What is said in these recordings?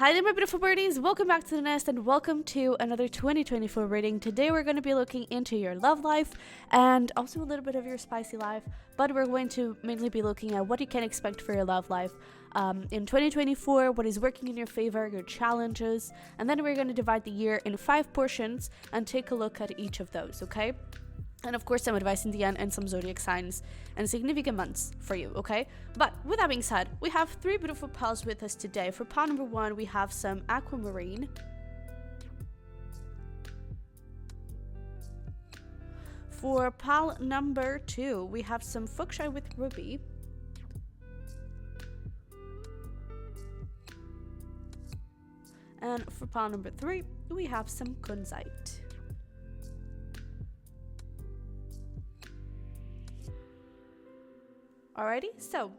Hi there, my beautiful birdies. Welcome back to the nest and welcome to another 2024 reading. Today we're going to be looking into your love life and also a little bit of your spicy life, but we're going to mainly be looking at what you can expect for your love life in 2024, what is working in your favor, your challenges, and then we're going to divide the year in 5 portions and take a look at each of those, okay? And of course, some advice in the end and some zodiac signs and significant months for you, okay? But with that being said, we have 3 beautiful piles with us today. For pile number 1, we have some Aquamarine. For pile number 2, we have some Fuchsite with Ruby. And for pile number 3, we have some Kunzite. Alrighty, so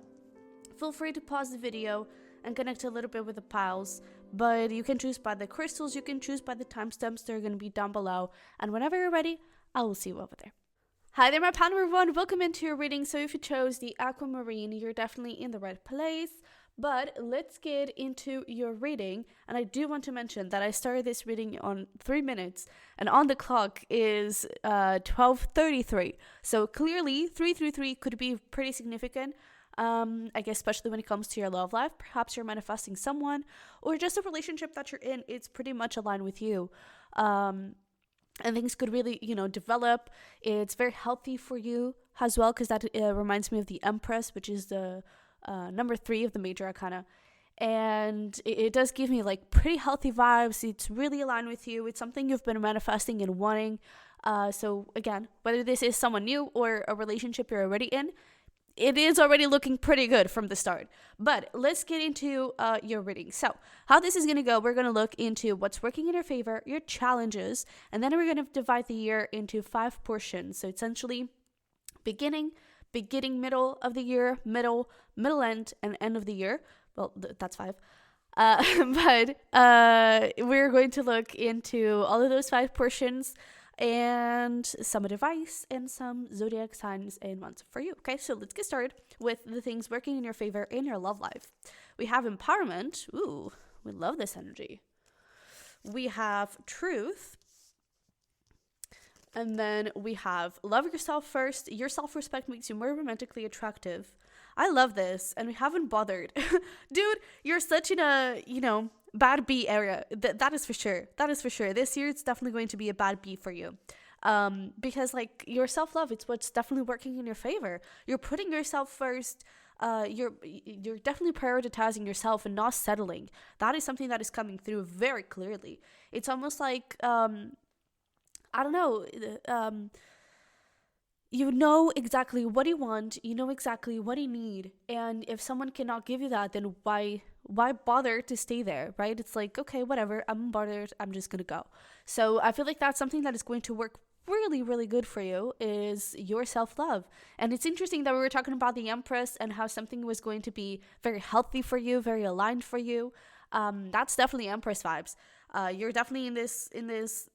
feel free to pause the video and connect a little bit with the piles, but you can choose by the crystals, you can choose by the timestamps, they're going to be down below, and whenever you're ready, I will see you over there. Hi there, my pile number 1, welcome into your reading. So if you chose the Aquamarine, you're definitely in the right place. But let's get into your reading, and I do want to mention that I started this reading on 3 minutes, and on the clock is 12:33. So clearly, 333 could be pretty significant. I guess especially when it comes to your love life. Perhaps you're manifesting someone, or just a relationship that you're in. It's pretty much aligned with you. And things could really, develop. It's very healthy for you as well, because that reminds me of the Empress, which is the number 3 of the major arcana, and it does give me like pretty healthy vibes. It's really aligned with you. It's something you've been manifesting and wanting. So again, whether this is someone new or a relationship you're already in, it is already looking pretty good from the start. But let's get into your reading. So how this is going to go, we're going to look into what's working in your favor, your challenges, and then we're going to divide the year into 5 portions. So essentially beginning, middle of the year, middle end, and end of the year. Well, that's 5. But we're going to look into all of those 5 portions and some advice and some zodiac signs and months for you. Okay, so let's get started with the things working in your favor in your love life. We have empowerment. Ooh, we love this energy. We have truth. And then we have love yourself first. Your self-respect makes you more romantically attractive. I love this. And we haven't bothered. Dude, you're such in a, bad B area. That is for sure. That is for sure. This year, it's definitely going to be a bad B for you. Because, your self-love, it's what's definitely working in your favor. You're putting yourself first. You're definitely prioritizing yourself and not settling. That is something that is coming through very clearly. It's almost like... I don't know, you know exactly what you want, you know exactly what you need, and if someone cannot give you that, then why bother to stay there, right? It's like, okay, whatever, I'm bothered, I'm just gonna go. So I feel like that's something that is going to work really, really good for you, is your self-love. And it's interesting that we were talking about the Empress and how something was going to be very healthy for you, very aligned for you. That's definitely Empress vibes. You're definitely in this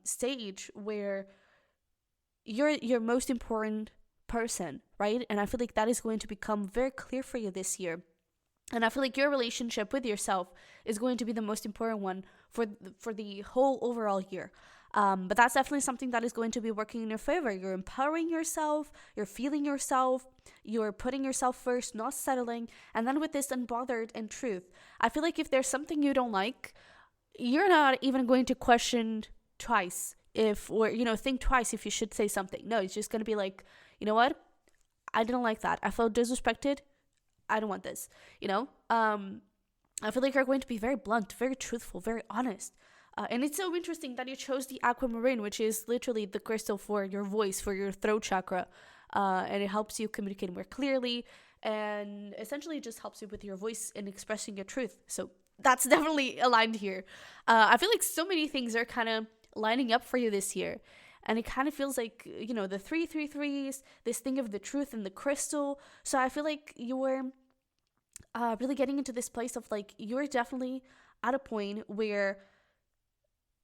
stage where you're your most important person, right? And I feel like that is going to become very clear for you this year. And I feel like your relationship with yourself is going to be the most important one for the whole overall year. But that's definitely something that is going to be working in your favor. You're empowering yourself, you're feeling yourself, you're putting yourself first, not settling. And then with this unbothered and truth, I feel like if there's something you don't like, you're not even going to question twice think twice if you should say something. No, it's just going to be like, you know what? I didn't like that. I felt disrespected. I don't want this, I feel like you're going to be very blunt, very truthful, very honest. And it's so interesting that you chose the Aquamarine, which is literally the crystal for your voice, for your throat chakra. And it helps you communicate more clearly, and essentially just helps you with your voice and expressing your truth. So that's definitely aligned here. I feel like so many things are kind of lining up for you this year. And it kind of feels like, the 333s, this thing of the truth and the crystal. So I feel like you're really getting into this place of you're definitely at a point where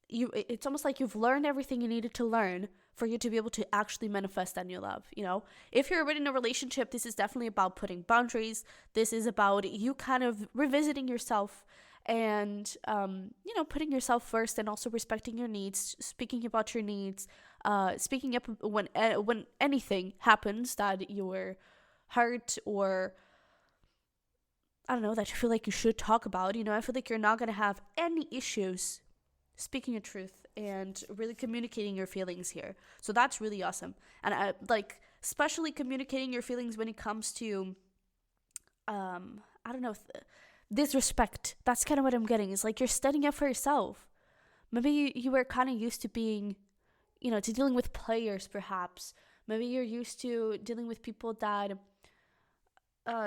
it's almost like you've learned everything you needed to learn for you to be able to actually manifest that new love. If you're already in a relationship, this is definitely about putting boundaries. This is about you kind of revisiting yourself and putting yourself first, and also respecting your needs, speaking about your needs, speaking up when anything happens that you're hurt, or I don't know, that you feel like you should talk about. I feel like you're not gonna have any issues speaking your truth and really communicating your feelings here. So that's really awesome. And I like, especially communicating your feelings when it comes to I don't know, disrespect. That's kind of what I'm getting. Is like, you're standing up for yourself. Maybe you were kind of used to being, to dealing with players, perhaps. Maybe you're used to dealing with people that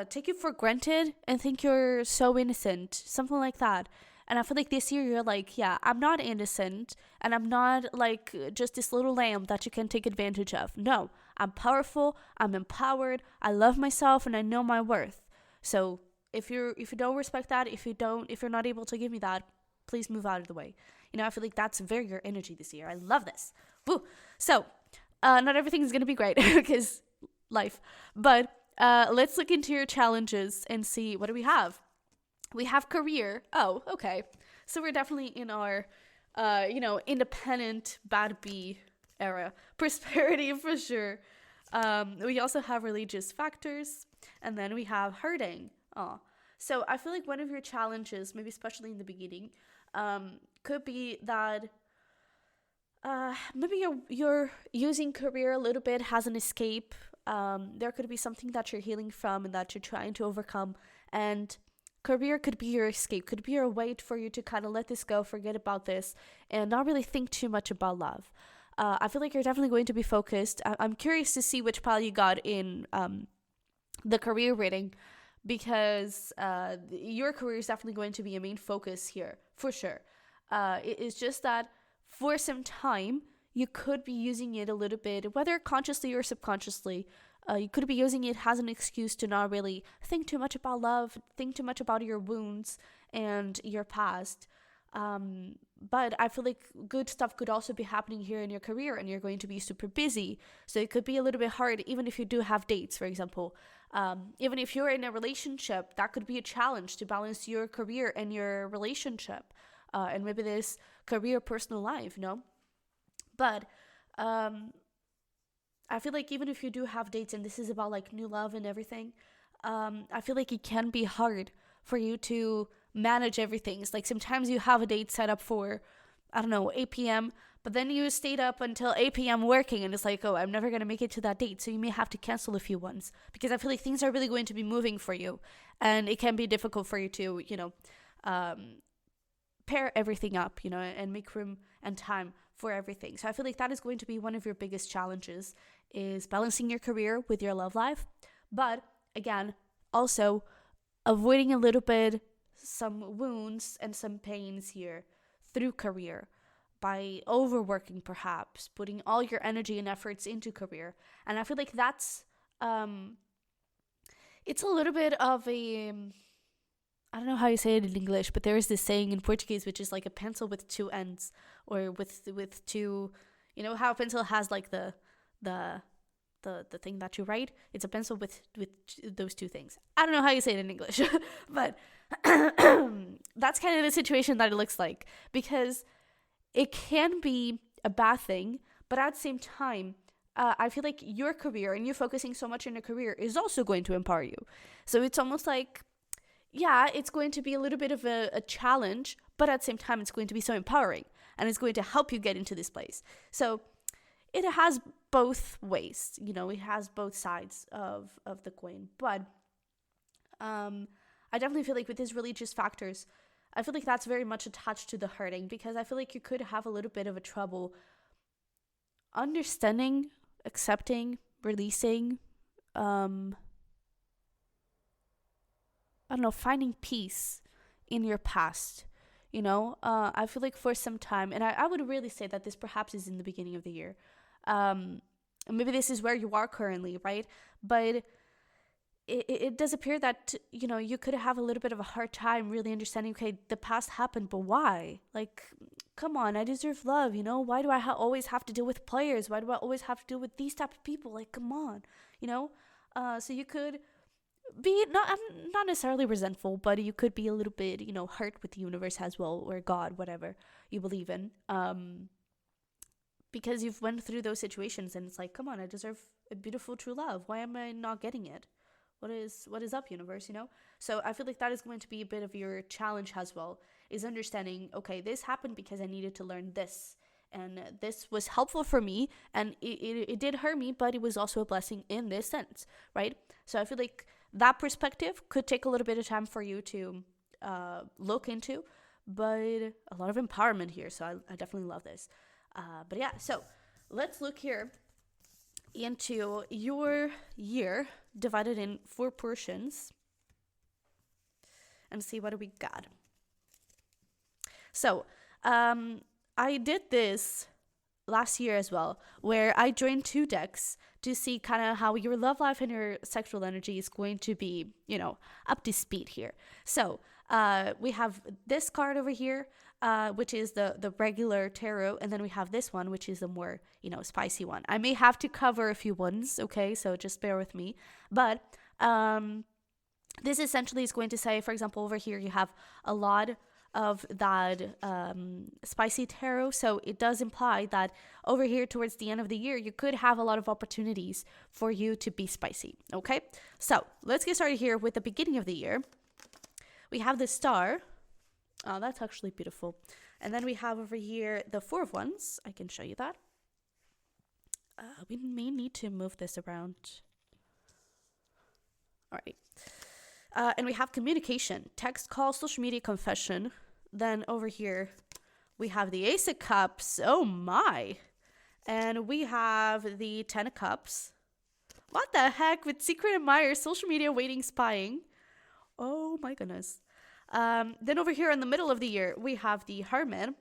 take you for granted and think you're so innocent, something like that. And I feel like this year you're like, yeah, I'm not innocent, and I'm not like just this little lamb that you can take advantage of. No, I'm powerful, I'm empowered, I love myself, and I know my worth. So if you don't respect that, if you're not able to give me that, please move out of the way. I feel like that's very your energy this year. I love this. Woo. So not everything is gonna be great because life, but let's look into your challenges and see, what do we have. We have career. Oh, okay. So we're definitely in our, independent bad bee era. Prosperity for sure. We also have religious factors, and then we have hurting. So I feel like one of your challenges, maybe especially in the beginning, could be that maybe you're using career a little bit as an escape. There could be something that you're healing from and that you're trying to overcome, and career could be your escape, could be your way for you to kind of let this go, forget about this, and not really think too much about love. I feel like you're definitely going to be focused. I'm curious to see which pile you got in the career reading, because your career is definitely going to be a main focus here, for sure. It is just that for some time, you could be using it a little bit, whether consciously or subconsciously. You could be using it as an excuse to not really think too much about love, think too much about your wounds and your past. But I feel like good stuff could also be happening here in your career, and you're going to be super busy. So it could be a little bit hard, even if you do have dates, for example. Even if you're in a relationship, that could be a challenge to balance your career and your relationship. And maybe this career, personal life, But I feel like even if you do have dates, and this is about like new love and everything, I feel like it can be hard for you to manage everything. It's like sometimes you have a date set up for, 8 p.m., but then you stayed up until 8 p.m. working, and it's like, oh, I'm never going to make it to that date. So you may have to cancel a few ones, because I feel like things are really going to be moving for you, and it can be difficult for you to, pair everything up, and make room and time for everything. So I feel like that is going to be one of your biggest challenges, is balancing your career with your love life. But again, also avoiding a little bit some wounds and some pains here through career by overworking, perhaps putting all your energy and efforts into career. And I feel like that's it's a little bit of a, I don't know how you say it in English, but there is this saying in Portuguese, which is like a pencil with two ends, or with two, how a pencil has like the thing that you write. It's a pencil with those two things. I don't know how you say it in English, but that's kind of the situation that it looks like, because it can be a bad thing, but at the same time, I feel like your career and you focusing so much on your career is also going to empower you. So it's almost like, yeah, it's going to be a little bit of a challenge, but at the same time, it's going to be so empowering, and it's going to help you get into this place. So it has both ways, it has both sides of the coin. But I definitely feel like with these religious factors, I feel like that's very much attached to the hurting, because I feel like you could have a little bit of a trouble understanding, accepting, releasing, finding peace in your past. I feel like for some time, and I would really say that this perhaps is in the beginning of the year. Maybe this is where you are currently, right? But it does appear that, you could have a little bit of a hard time really understanding, okay, the past happened, but why? Like, come on, I deserve love, Why do I always have to deal with players? Why do I always have to deal with these type of people? Like, come on, So you could be not, I'm not necessarily resentful, but you could be a little bit, hurt with the universe as well, or God, whatever you believe in. Because you've went through those situations and it's like, come on, I deserve a beautiful true love. Why am I not getting it? What is up, universe, So I feel like that is going to be a bit of your challenge as well, is understanding, okay, this happened because I needed to learn this. And this was helpful for me, and it did hurt me, but it was also a blessing in this sense, right? So I feel like that perspective could take a little bit of time for you to look into, but a lot of empowerment here. So I definitely love this. But yeah, so let's look here into your year divided in 4 portions and see what we got. So I did this last year as well, where I joined 2 decks to see kind of how your love life and your sexual energy is going to be, up to speed here. So we have this card over here, which is the regular tarot, and then we have this one, which is the more, spicy one. I may have to cover a few ones, okay, so just bear with me. But this essentially is going to say, for example, over here you have a lot of that spicy tarot, so it does imply that over here towards the end of the year you could have a lot of opportunities for you to be spicy, okay? So let's get started here with the beginning of the year. We have the star. Oh, that's actually beautiful. And then we have over here the 4 of Wands. I can show you that. We may need to move this around. All right. And we have communication, text, call, social media, confession. Then over here, we have the Ace of Cups. Oh my. And we have the 10 of Cups. What the heck? With secret admirer, social media, waiting, spying. Oh my goodness. Then over here in the middle of the year, we have the Hermit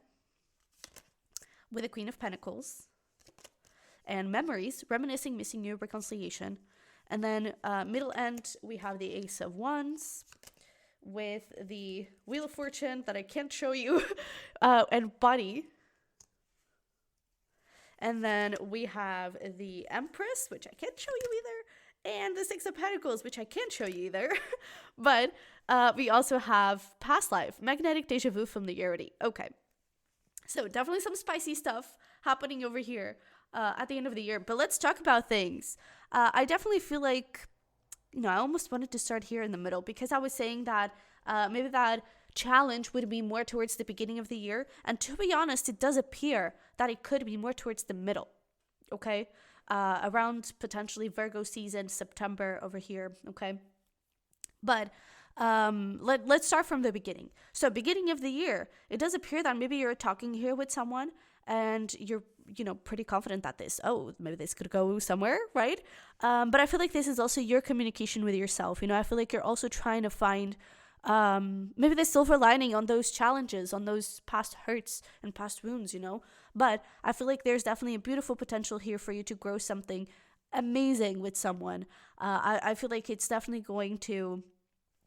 with the Queen of Pentacles. And memories, reminiscing, missing you, reconciliation. And then middle end, we have the Ace of Wands with the Wheel of Fortune that I can't show you, and Body. And then we have the Empress, which I can't show you either, and the Six of Pentacles, which I can't show you either. But we also have Past Life, Magnetic Deja Vu, Familiarity. Okay, so definitely some spicy stuff happening over here at the end of the year. But let's talk about things. I definitely feel like, I almost wanted to start here in the middle, because I was saying that maybe that challenge would be more towards the beginning of the year. And to be honest, it does appear that it could be more towards the middle, okay? Around potentially Virgo season, September over here, okay? But let's start from the beginning. So beginning of the year, it does appear that maybe you're talking here with someone and you're, pretty confident that maybe this could go somewhere, right? But I feel like this is also your communication with yourself. I feel like you're also trying to find maybe the silver lining on those challenges, on those past hurts and past wounds, But I feel like there's definitely a beautiful potential here for you to grow something amazing with someone. I feel like it's definitely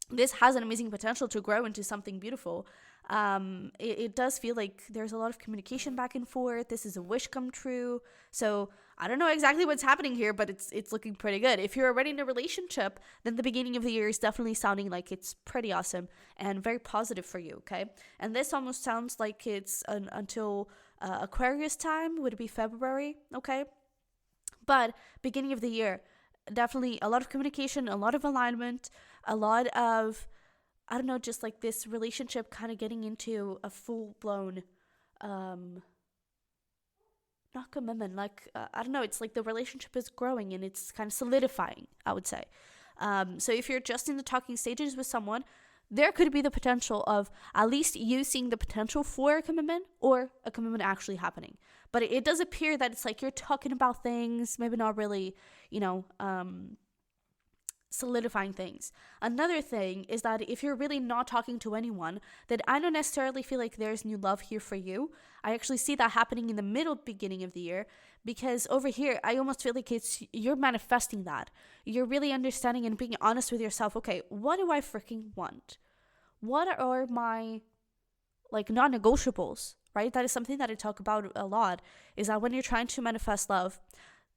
this has an amazing potential to grow into something beautiful. It does feel like there's a lot of communication back and forth. This is a wish come true. So I don't know exactly what's happening here, but it's looking pretty good. If you're already in a relationship, then the beginning of the year is definitely sounding like it's pretty awesome and very positive for you, okay? And this almost sounds like it's until Aquarius time, would it be February, okay? But beginning of the year, definitely a lot of communication, a lot of alignment, a lot of, I don't know, just like this relationship kind of getting into a full-blown, not commitment, like, I don't know, it's like the relationship is growing and it's kind of solidifying, I would say. So if you're just in the talking stages with someone, there could be the potential of at least you seeing the potential for a commitment or a commitment actually happening. But it does appear that it's like you're talking about things, maybe not really, solidifying things. Another thing is that if you're really not talking to anyone, then I don't necessarily feel like there's new love here for you. I actually see that happening in the beginning of the year, because over here, I almost feel like you're manifesting that. You're really understanding and being honest with yourself. Okay, what do I freaking want? What are my non-negotiables, right? That is something that I talk about a lot, is that when you're trying to manifest love,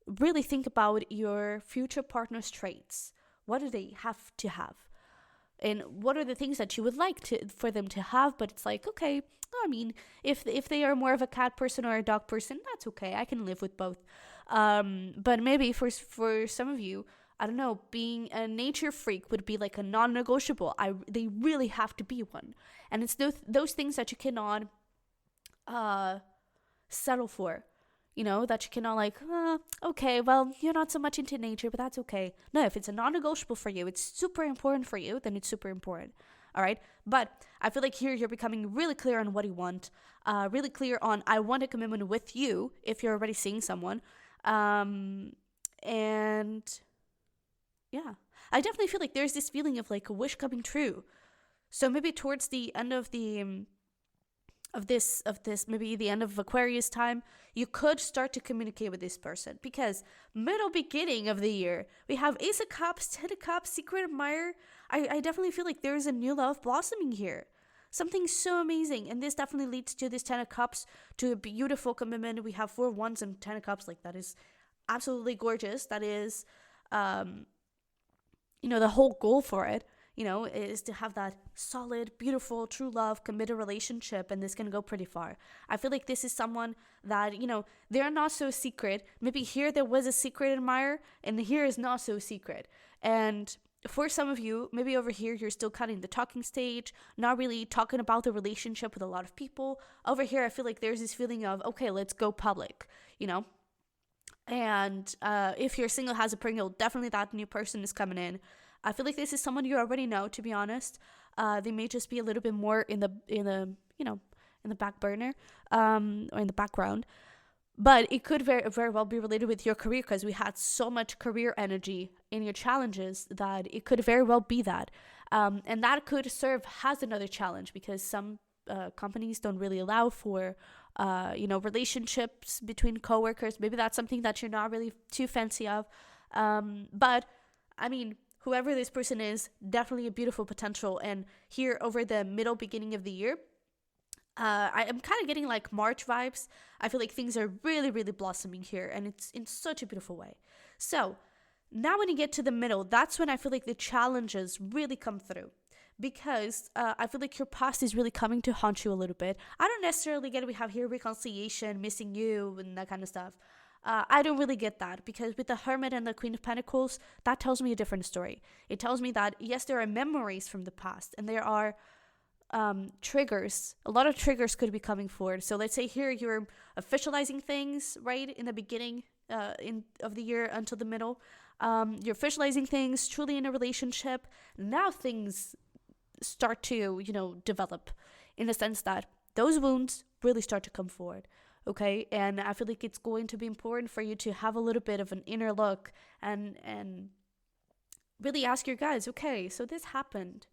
really think about your future partner's traits. What do they have to have? And what are the things that you would like for them to have? But it's like, okay, I mean, if they are more of a cat person or a dog person, that's okay. I can live with both. But maybe for some of you, I don't know, being a nature freak would be like a non-negotiable. They really have to be one, and it's those things that you cannot settle for. That you cannot like, okay, well, you're not so much into nature, but that's okay. No, if it's a non-negotiable for you, it's super important for you, then it's super important. All right. But I feel like here you're becoming really clear on what you want, really clear on, I want a commitment with you if you're already seeing someone. And yeah, I definitely feel like there's this feeling of like a wish coming true. So maybe towards the end of this maybe the end of Aquarius time, you could start to communicate with this person, because middle beginning of the year we have Ace of Cups, Ten of Cups, Secret Admirer. I definitely feel like there's a new love blossoming here, something so amazing, and this definitely leads to this Ten of Cups, to a beautiful commitment. We have 4 wands and 10 of Cups, like that is absolutely gorgeous. That is the whole goal for it, is to have that solid, beautiful, true love, committed relationship, and this can go pretty far. I feel like this is someone that, they're not so secret. Maybe here there was a secret admirer, and here is not so secret. And for some of you, maybe over here, you're still kind of in the talking stage, not really talking about the relationship with a lot of people. Over here, I feel like there's this feeling of, okay, let's go public, And if you're single, has a Pringle, definitely that new person is coming in. I feel like this is someone you already know, to be honest. They may just be a little bit more in the back burner, or in the background. But it could very, very well be related with your career, because we had so much career energy in your challenges that it could very well be that. And that could serve as another challenge, because some companies don't really allow for relationships between coworkers. Maybe that's something that you're not really too fancy of. But I mean, whoever this person is, definitely a beautiful potential. And here over the middle beginning of the year, I am kind of getting like March vibes. I feel like things are really, really blossoming here, and it's in such a beautiful way. So now when you get to the middle, that's when I feel like the challenges really come through, because I feel like your past is really coming to haunt you a little bit. I don't necessarily get it. We have here reconciliation, missing you, and that kind of stuff. I don't really get that, because with the Hermit and the Queen of Pentacles, that tells me a different story. It tells me that, yes, there are memories from the past, and there are triggers. A lot of triggers could be coming forward. So let's say here you're officializing things, right, in the beginning of the year until the middle. You're officializing things, truly in a relationship. Now things start to, develop, in the sense that those wounds really start to come forward. Okay, and I feel like it's going to be important for you to have a little bit of an inner look and really ask your guides, okay, so this happened.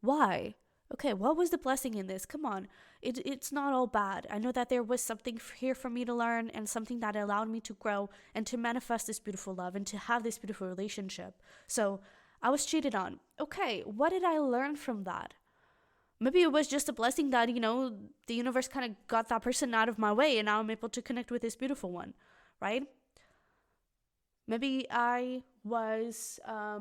Why? Okay, what was the blessing in this? Come on, it's not all bad. I know that there was something here for me to learn, and something that allowed me to grow and to manifest this beautiful love and to have this beautiful relationship. So I was cheated on. Okay, what did I learn from that? Maybe it was just a blessing that, the universe kind of got that person out of my way, and now I'm able to connect with this beautiful one, right? Maybe I was, I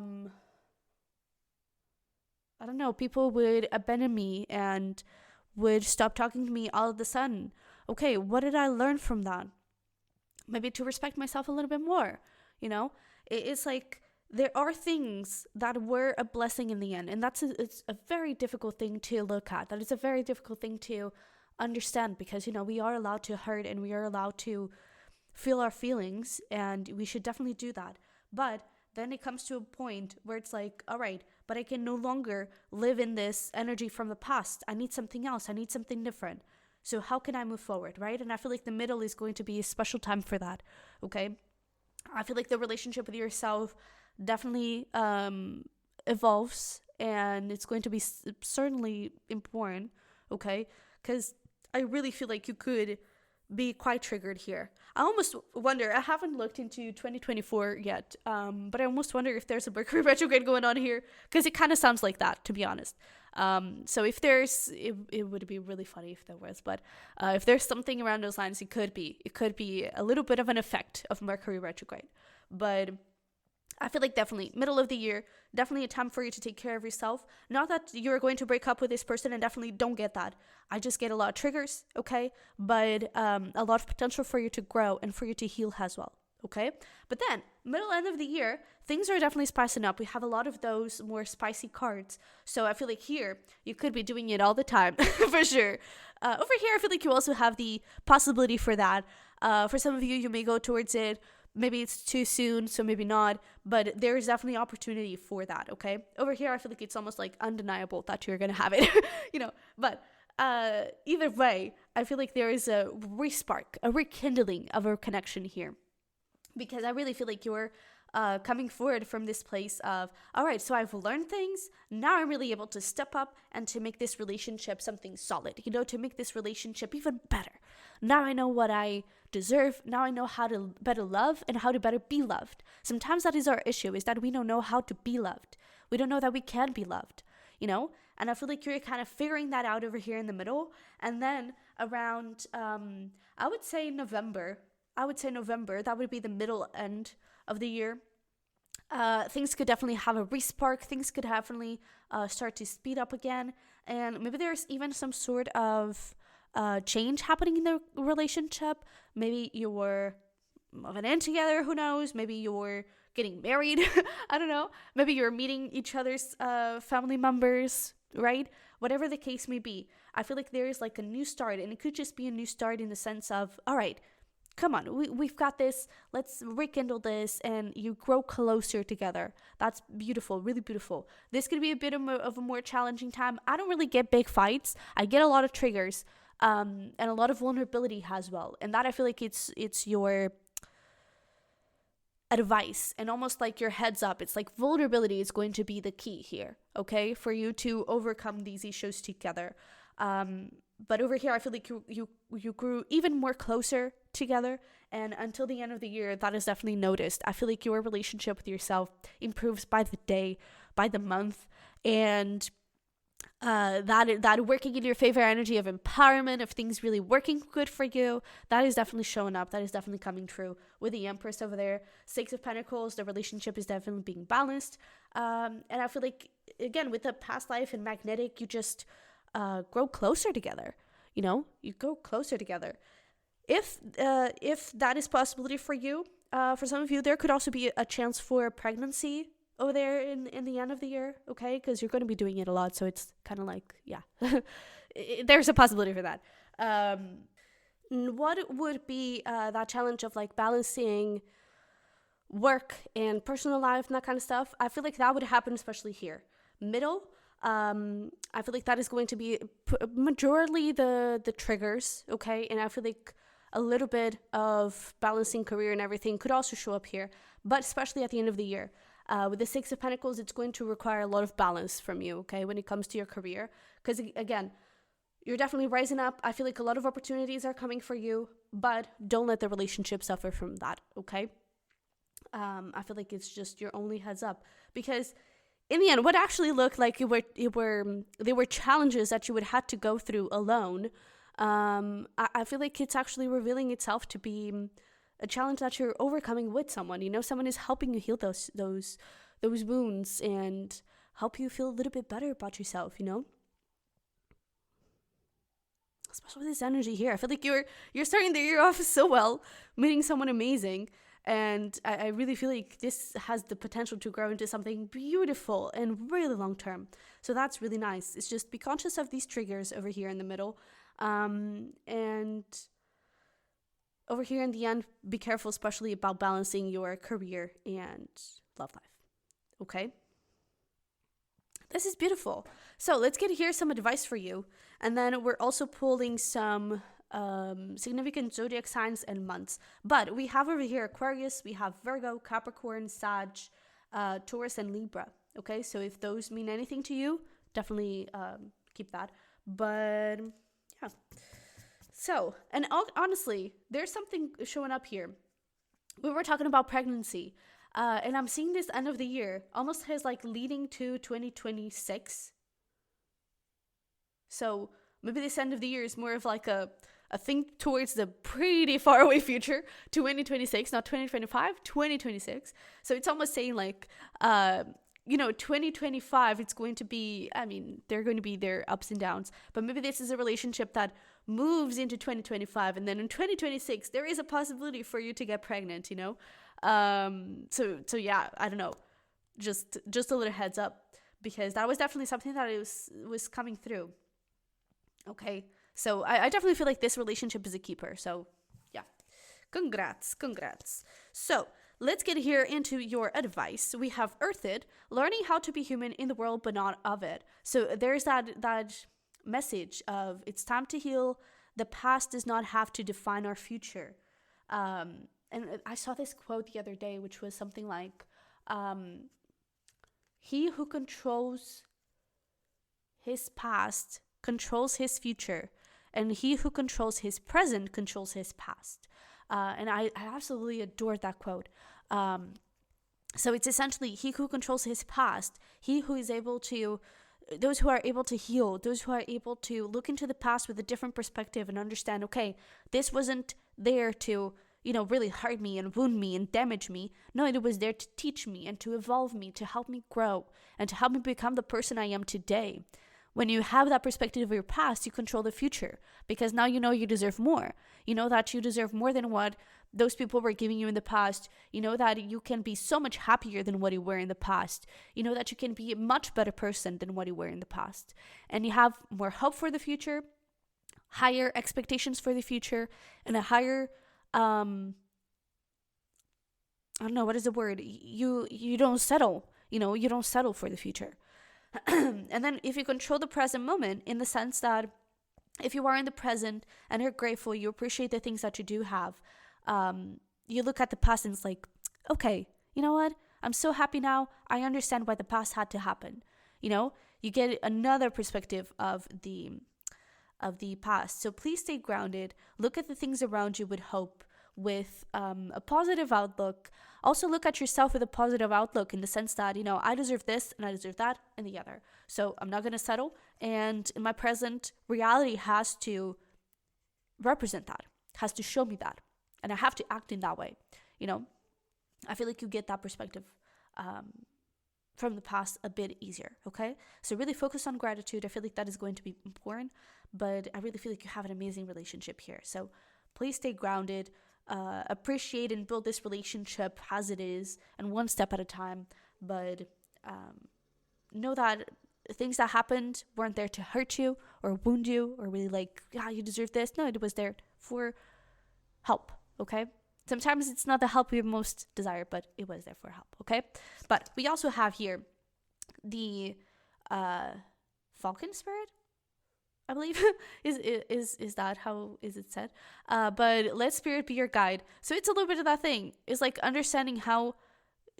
don't know, people would abandon me and would stop talking to me all of a sudden. Okay, what did I learn from that? Maybe to respect myself a little bit more, It's like, there are things that were a blessing in the end, and it's a very difficult thing to look at. That is a very difficult thing to understand, because, we are allowed to hurt, and we are allowed to feel our feelings, and we should definitely do that. But then it comes to a point where it's like, all right, but I can no longer live in this energy from the past. I need something else. I need something different. So how can I move forward, right? And I feel like the middle is going to be a special time for that, okay? I feel like the relationship with yourself definitely evolves, and it's going to be certainly important, okay? Because I really feel like you could be quite triggered here. I almost wonder, I haven't looked into 2024 yet, but I almost wonder if there's a Mercury retrograde going on here, because it kind of sounds like that, to be honest. So if there's, it would be really funny if there was, but if there's something around those lines, it could be a little bit of an effect of Mercury retrograde. But I feel like definitely middle of the year, definitely a time for you to take care of yourself. Not that you're going to break up with this person, and definitely don't get that. I just get a lot of triggers, okay? But a lot of potential for you to grow and for you to heal as well, okay? But then, middle end of the year, things are definitely spicing up. We have a lot of those more spicy cards. So I feel like here, you could be doing it all the time, for sure. Over here, I feel like you also have the possibility for that. For some of you, you may go towards it. Maybe it's too soon, so maybe not, but there's definitely opportunity for that, okay? Over here, I feel like it's almost like undeniable that you're gonna have it, but either way, I feel like there is a respark, a rekindling of a connection here, because I really feel like you're coming forward from this place of, all right, so I've learned things, now I'm really able to step up and to make this relationship something solid, to make this relationship even better. Now I know what I deserve. Now I know how to better love and how to better be loved. Sometimes that is our issue, is that we don't know how to be loved. We don't know that we can be loved, And I feel like you're kind of figuring that out over here in the middle. And then around, I would say November, that would be the middle end of the year. Things could definitely have a respark. Things could definitely start to speed up again. And maybe there's even some sort of change happening in the relationship. Maybe you're moving in together, who knows? Maybe you're getting married. I don't know. Maybe you're meeting each other's family members, right? Whatever the case may be, I feel like there is like a new start, and it could just be a new start in the sense of, all right, come on, we've got this, let's rekindle this, and you grow closer together. That's beautiful, really beautiful. This could be a bit of a more challenging time. I don't really get big fights. I get a lot of triggers, and a lot of vulnerability as well. And that I feel like it's your advice and almost like your heads up. It's like vulnerability is going to be the key here, okay, for you to overcome these issues together. But over here, I feel like you grew even more closer together, and until the end of the year, that is definitely noticed. I feel like your relationship with yourself improves by the day, by the month, and that working in your favor energy of empowerment, of things really working good for you, that is definitely showing up. That is definitely coming true with the Empress over there. Six of Pentacles, the relationship is definitely being balanced. And I feel like, again, with the past life and magnetic, you just grow closer together. You grow closer together. If that is possibility for you, for some of you, there could also be a chance for pregnancy over there in the end of the year, okay? Because you're going to be doing it a lot, so it's kind of like, yeah, there's a possibility for that. What would be that challenge of like balancing work and personal life and that kind of stuff? I feel like that would happen especially here. Middle, I feel like that is going to be majorly the triggers, okay? And I feel like a little bit of balancing career and everything could also show up here, but especially at the end of the year. With the Six of Pentacles, it's going to require a lot of balance from you, okay, when it comes to your career. Because, again, you're definitely rising up. I feel like a lot of opportunities are coming for you, but don't let the relationship suffer from that, okay? I feel like it's just your only heads up. Because in the end, what actually looked like they were challenges that you would have to go through alone, I feel like it's actually revealing itself to be a challenge that you're overcoming with someone. Someone is helping you heal those wounds and help you feel a little bit better about yourself, Especially with this energy here. I feel like you're starting the year off so well, meeting someone amazing. And I really feel like this has the potential to grow into something beautiful and really long term. So that's really nice. It's just be conscious of these triggers over here in the middle. And over here in the end, be careful, especially about balancing your career and love life. Okay? This is beautiful. So let's get here some advice for you. And then we're also pulling some significant zodiac signs and months. But we have over here Aquarius, we have Virgo, Capricorn, Sag, Taurus, and Libra. Okay? So if those mean anything to you, definitely keep that. But yeah. So, and honestly, there's something showing up here. We were talking about pregnancy, and I'm seeing this end of the year almost as like leading to 2026. So maybe this end of the year is more of like a think towards the pretty far away future, 2026, not 2025, 2026. So it's almost saying like, 2025, it's going to be, I mean, there are going to be their ups and downs, but maybe this is a relationship that moves into 2025, and then in 2026, there is a possibility for you to get pregnant, So yeah, I don't know. Just a little heads up, because that was definitely something that was coming through. Okay. So I definitely feel like this relationship is a keeper. So yeah, congrats. So let's get here into your advice. We have Earthed, learning how to be human in the world, but not of it. So there's that message of it's time to heal. The past does not have to define our future. And I saw this quote the other day, which was something like, he who controls his past controls his future, and he who controls his present controls his past. And I absolutely adored that quote. So it's essentially he who controls his past, he who is able to, those who are able to heal, those who are able to look into the past with a different perspective and understand, okay, this wasn't there to, really hurt me and wound me and damage me. No, it was there to teach me and to evolve me, to help me grow and to help me become the person I am today. When you have that perspective of your past, you control the future, because now you know you deserve more. You know that you deserve more than what those people were giving you in the past. You know that you can be so much happier than what you were in the past. You know that you can be a much better person than what you were in the past. And you have more hope for the future, higher expectations for the future, and a higher, I don't know, what is the word? You don't settle. You don't settle for the future. And then if you control the present moment, in the sense that if you are in the present and you're grateful, you appreciate the things that you do have, you look at the past and it's like, okay, you know what? I'm so happy now. I understand why the past had to happen. You get another perspective of the past. So please stay grounded. Look at the things around you with hope, with a positive outlook. Also look at yourself with a positive outlook, in the sense that, I deserve this and I deserve that and the other. So I'm not going to settle. And in my present, reality has to represent that, has to show me that. And I have to act in that way. I feel like you get that perspective from the past a bit easier. Okay. So really focus on gratitude. I feel like that is going to be important, but I really feel like you have an amazing relationship here. So please stay grounded. Appreciate and build this relationship as it is, and one step at a time. But know that things that happened weren't there to hurt you or wound you or really like, you deserve this. No, it was there for help. Okay. Sometimes it's not the help we most desire, but it was there for help. Okay. But we also have here the falcon spirit, I believe. is that how is it said? But let spirit be your guide. So it's a little bit of that thing. It's like understanding how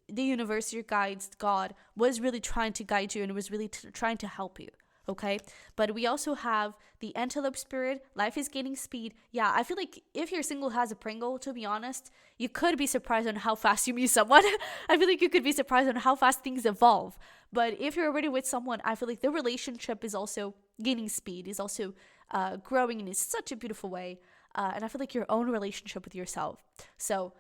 the universe, your guides, God, was really trying to guide you and was really trying to help you. Okay. But we also have the antelope spirit. Life is gaining speed. Yeah, I feel like if you're single as a Pringle, to be honest, you could be surprised on how fast you meet someone. I feel like you could be surprised on how fast things evolve. But if you're already with someone, I feel like the relationship is also gaining speed, is also growing in such a beautiful way. And I feel like your own relationship with yourself. So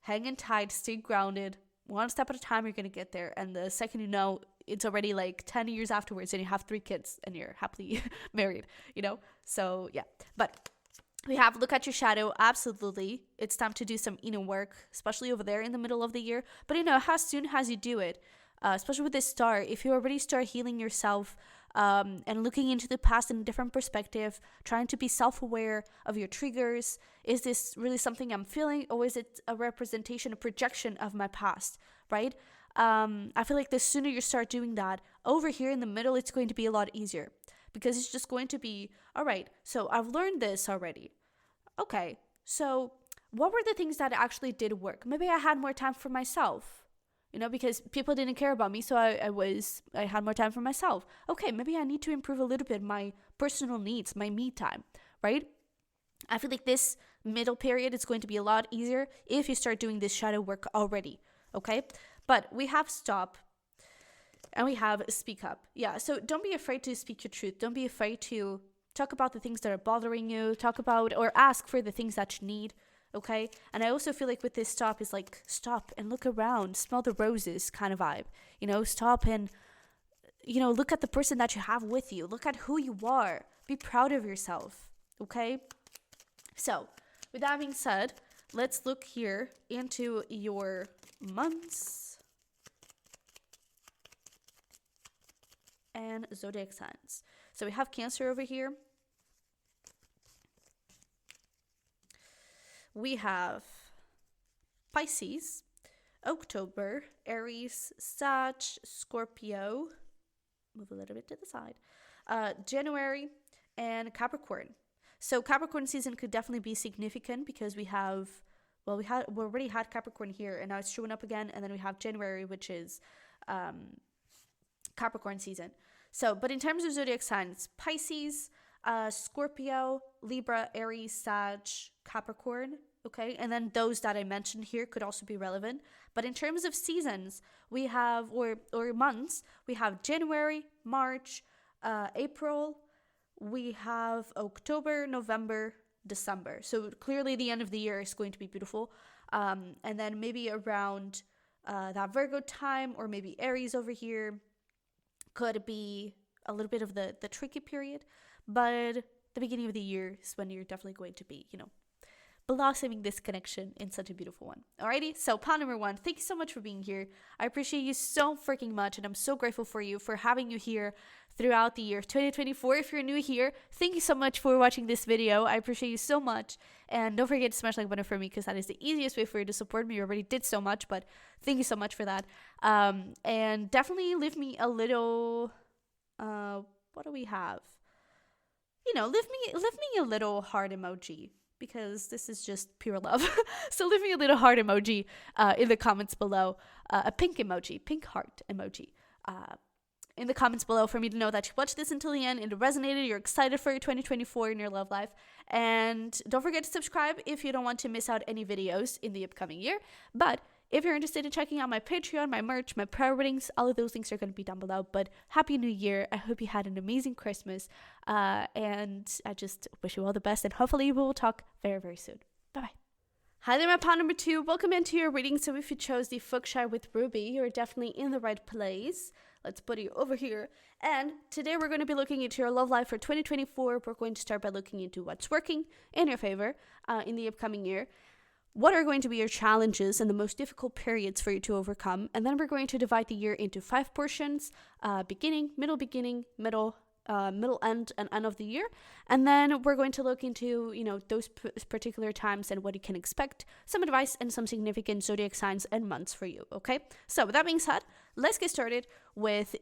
hang in tight, stay grounded. One step at a time, you're going to get there. And the second you know, it's already like 10 years afterwards and you have 3 kids and you're happily married, So yeah, but we have look at your shadow. Absolutely. It's time to do some inner work, especially over there in the middle of the year. But as soon as you do it, especially with this star, if you already start healing yourself, and looking into the past in a different perspective, trying to be self-aware of your triggers. Is this really something I'm feeling, or is it a representation, a projection of my past, right? I feel like the sooner you start doing that, over here in the middle, it's going to be a lot easier, because it's just going to be, all right, so I've learned this already. Okay, so what were the things that actually did work? Maybe I had more time for myself. Because people didn't care about me, so I had more time for myself. Okay, maybe I need to improve a little bit my personal needs, my me time, right? I feel like this middle period is going to be a lot easier if you start doing this shadow work already, okay? But we have stop and we have speak up. Yeah, so don't be afraid to speak your truth. Don't be afraid to Talk about the things that are bothering you. Talk about or ask for the things that you need. Okay. And I also feel like with this stop is like stop and look around, smell the roses kind of vibe. Stop and, look at the person that you have with you. Look at who you are. Be proud of yourself. Okay. So with that being said, let's look here into your months and zodiac signs. So we have Cancer over here. We have Pisces, October, Aries, Sag, Scorpio, move a little bit to the side, January, and Capricorn. So Capricorn season could definitely be significant because we already had Capricorn here and now it's showing up again. And then we have January, which is Capricorn season. So, but in terms of zodiac signs, Pisces, Scorpio, Libra, Aries, Sag, Capricorn. Okay. And then those that I mentioned here could also be relevant. But in terms of seasons, we have, or months, we have January, March, April, we have October, November, December. So clearly the end of the year is going to be beautiful. And then maybe around that Virgo time, or maybe Aries over here, could be a little bit of the tricky period. But the beginning of the year is when you're definitely going to be, blossoming this connection in such a beautiful one. Alrighty, so pile number 1, thank you so much for being here. I appreciate you so freaking much, and I'm so grateful for you for having you here throughout the year 2024. If you're new here, thank you so much for watching this video. I appreciate you so much, and don't forget to smash like button for me because that is the easiest way for you to support me. You already did so much, but thank you so much for that. And definitely leave me a little what do we have? Leave me a little heart emoji, because this is just pure love. So leave me a little heart emoji in the comments below, a pink heart emoji in the comments below for me to know that you watched this until the end and it resonated, you're excited for your 2024 in your love life. And don't forget to subscribe if you don't want to miss out any videos in the upcoming year. But if you're interested in checking out my Patreon, my merch, my prayer readings, all of those links are going to be down below. But Happy New Year. I hope you had an amazing Christmas. And I just wish you all the best. And hopefully we will talk very, very soon. Bye-bye. Hi there, my pile number 2. Welcome into your reading. So if you chose the Fuchsite with Ruby, you're definitely in the right place. Let's put you over here. And today we're going to be looking into your love life for 2024. We're going to start by looking into what's working in your favor in the upcoming year. What are going to be your challenges and the most difficult periods for you to overcome? And then we're going to divide the year into 5 portions, beginning, middle, end, and end of the year. And then we're going to look into, those particular times and what you can expect, some advice and some significant zodiac signs and months for you. Okay. So with that being said, let's get started with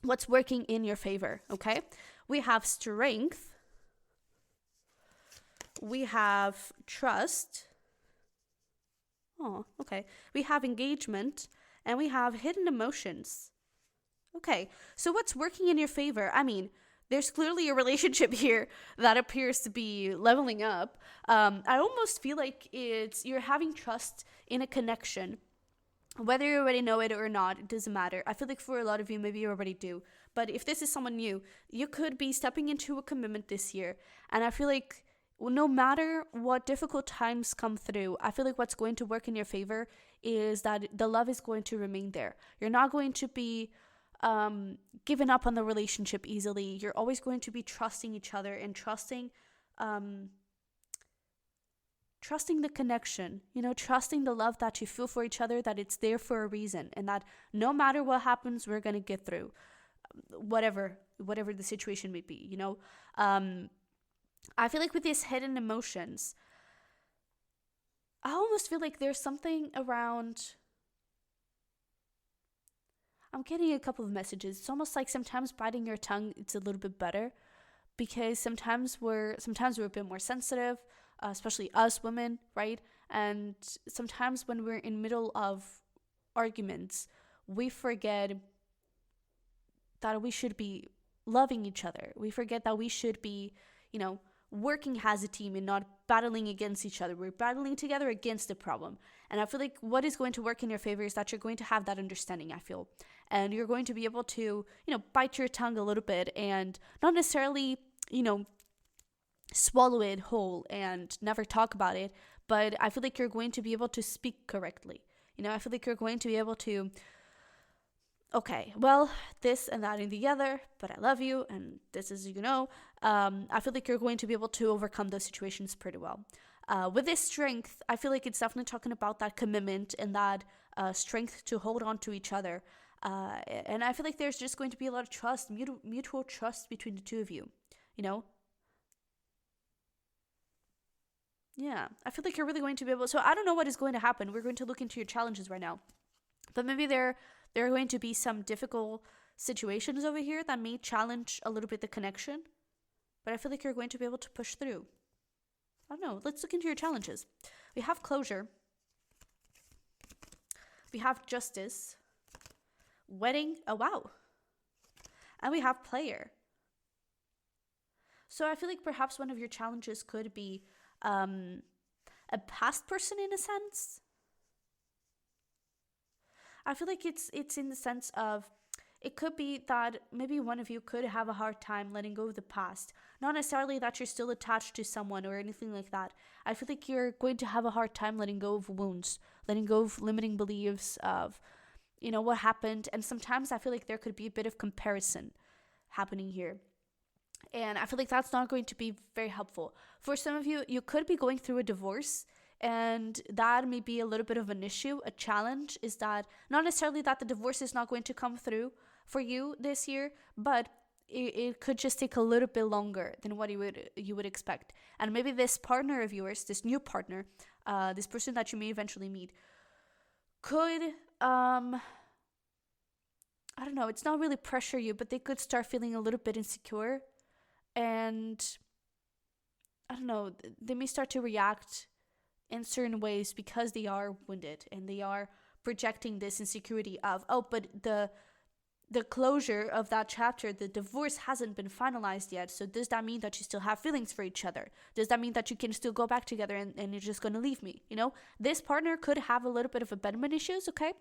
what's working in your favor. Okay. We have strength. We have trust. Oh, okay. We have engagement, and we have hidden emotions. Okay, so what's working in your favor? I mean, there's clearly a relationship here that appears to be leveling up. I almost feel like you're having trust in a connection. Whether you already know it or not, it doesn't matter. I feel like for a lot of you, maybe you already do. But if this is someone new, you could be stepping into a commitment this year. And I feel like no matter what difficult times come through, I feel like what's going to work in your favor is that the love is going to remain there. You're not going to be giving up on the relationship easily. You're always going to be trusting each other and trusting the connection, trusting the love that you feel for each other, that it's there for a reason, and that no matter what happens, we're going to get through whatever the situation may be, I feel like with these hidden emotions, I almost feel like there's something around. I'm getting a couple of messages. It's almost like sometimes biting your tongue, it's a little bit better, because sometimes we're a bit more sensitive, especially us women, right? And sometimes when we're in middle of arguments, we forget that we should be loving each other. We forget that we should be, working as a team and not battling against each other. We're battling together against the problem. And I feel like what is going to work in your favor is that you're going to have that understanding, I feel. And you're going to be able to, bite your tongue a little bit and not necessarily swallow it whole and never talk about it, but I feel like you're going to be able to speak correctly. I feel like you're going to be able to, okay, well, this and that and the other, but I love you, and this is, I feel like you're going to be able to overcome those situations pretty well. With this strength, I feel like it's definitely talking about that commitment and that strength to hold on to each other. And I feel like there's just going to be a lot of trust, mutual trust between the two of you, Yeah, I feel like you're really going to be able. So I don't know what is going to happen. We're going to look into your challenges right now, but maybe there are going to be some difficult situations over here that may challenge a little bit the connection. But I feel like you're going to be able to push through. I don't know. Let's look into your challenges. We have closure. We have justice. Wedding. Oh wow. And we have player. So I feel like perhaps one of your challenges could be a past person in a sense. I feel like it's in the sense of, it could be that maybe one of you could have a hard time letting go of the past. Not necessarily that you're still attached to someone or anything like that. I feel like you're going to have a hard time letting go of wounds, letting go of limiting beliefs of, what happened. And sometimes I feel like there could be a bit of comparison happening here. And I feel like that's not going to be very helpful. For some of you, you could be going through a divorce, and that may be a little bit of an issue. A challenge is that not necessarily that the divorce is not going to come through for you this year, but it could just take a little bit longer than what you would expect. And maybe this partner of yours, this new partner, this person that you may eventually meet, could I don't know, it's not really pressure you, but they could start feeling a little bit insecure. And I don't know, they may start to react in certain ways because they are wounded and they are projecting this insecurity of, oh, but the closure of that chapter, the divorce hasn't been finalized yet. So does that mean that you still have feelings for each other? Does that mean that you can still go back together and you're just going to leave me? You know, this partner could have a little bit of abandonment issues, okay?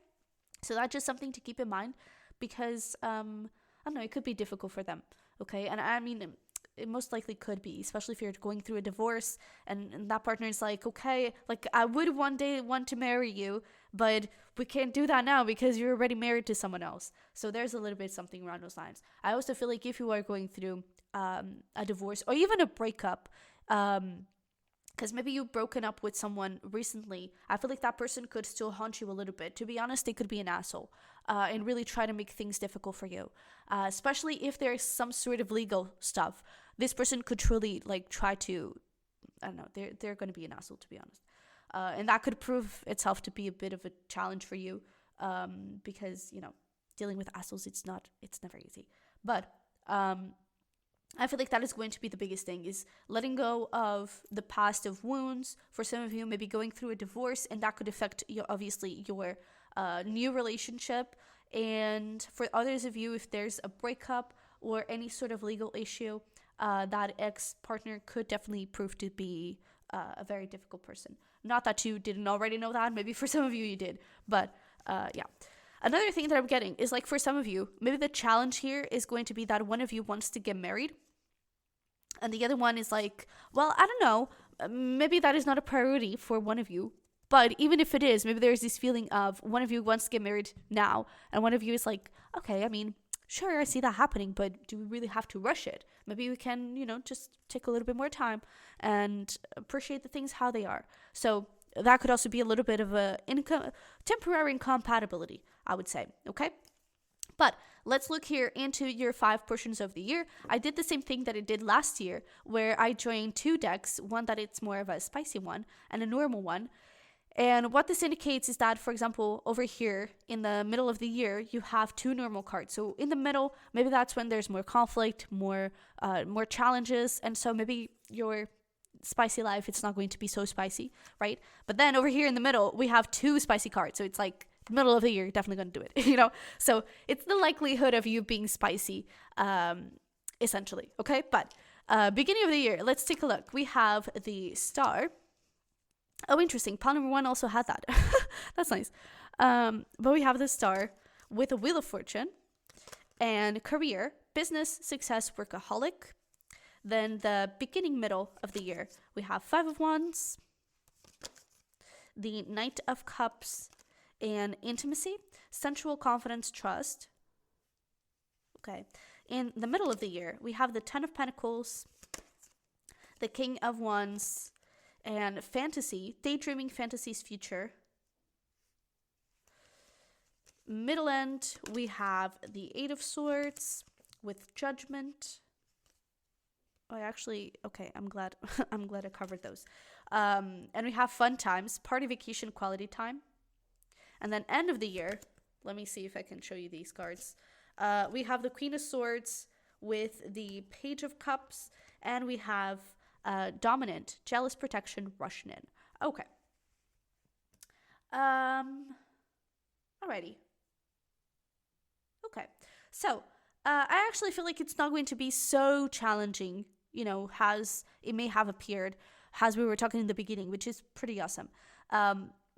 So that's just something to keep in mind because, I don't know, it could be difficult for them, okay? And I mean, it most likely could be, especially if you're going through a divorce and that partner is like, okay, like I would one day want to marry you, but we can't do that now because you're already married to someone else. So there's a little bit something around those lines. I also feel like if you are going through a divorce or even a breakup, because maybe you've broken up with someone recently, I feel like that person could still haunt you a little bit. To be honest, they could be an asshole and really try to make things difficult for you, especially if there's some sort of legal stuff. This person could truly like try to, I don't know, they're going to be an asshole, to be honest. And that could prove itself to be a bit of a challenge for you because, you know, dealing with assholes, it's never easy. But I feel like that is going to be the biggest thing, is letting go of the past of wounds. For some of you, maybe going through a divorce, and that could affect your new relationship. And for others of you, if there's a breakup or any sort of legal issue, that ex-partner could definitely prove to be a very difficult person. Not that you didn't already know that. Maybe for some of you did. But yeah. Another thing that I'm getting is, like, for some of you, maybe the challenge here is going to be that one of you wants to get married. And the other one is like, well, I don't know. Maybe that is not a priority for one of you. But even if it is, maybe there's this feeling of one of you wants to get married now. And one of you is like, okay, I mean, sure, I see that happening, but do we really have to rush it? Maybe we can, you know, just take a little bit more time and appreciate the things how they are. So that could also be a little bit of a temporary incompatibility, I would say, okay? But let's look here into your 5 portions of the year. I did the same thing that I did last year, where I joined 2 decks, one that it's more of a spicy one and a normal one. And what this indicates is that, for example, over here in the middle of the year, you have 2 normal cards. So in the middle, maybe that's when there's more conflict, more challenges. And so maybe your spicy life, it's not going to be so spicy, right? But then over here in the middle, we have 2 spicy cards. So it's like the middle of the year, you're definitely going to do it, you know? So it's the likelihood of you being spicy, essentially, okay? But beginning of the year, let's take a look. We have the star. Oh, interesting. Pile number 1 also had that. That's nice. But we have the star with a wheel of fortune and career, business, success, workaholic. Then the beginning, middle of the year, we have Five of Wands, the Knight of Cups, and intimacy, sensual confidence, trust. Okay. In the middle of the year, we have the Ten of Pentacles, the King of Wands, and fantasy, daydreaming, fantasy's future. Middle end, we have the Eight of Swords with judgment. Oh, okay, I'm glad I'm glad I covered those. And we have fun times, party, vacation, quality time. And then end of the year, let me see if I can show you these cards. We have the Queen of Swords with the Page of Cups, and we have dominant, jealous, protection, rushing in. Okay. Alrighty. Okay. So, I actually feel like it's not going to be so challenging, as it may have appeared, as we were talking in the beginning, which is pretty awesome.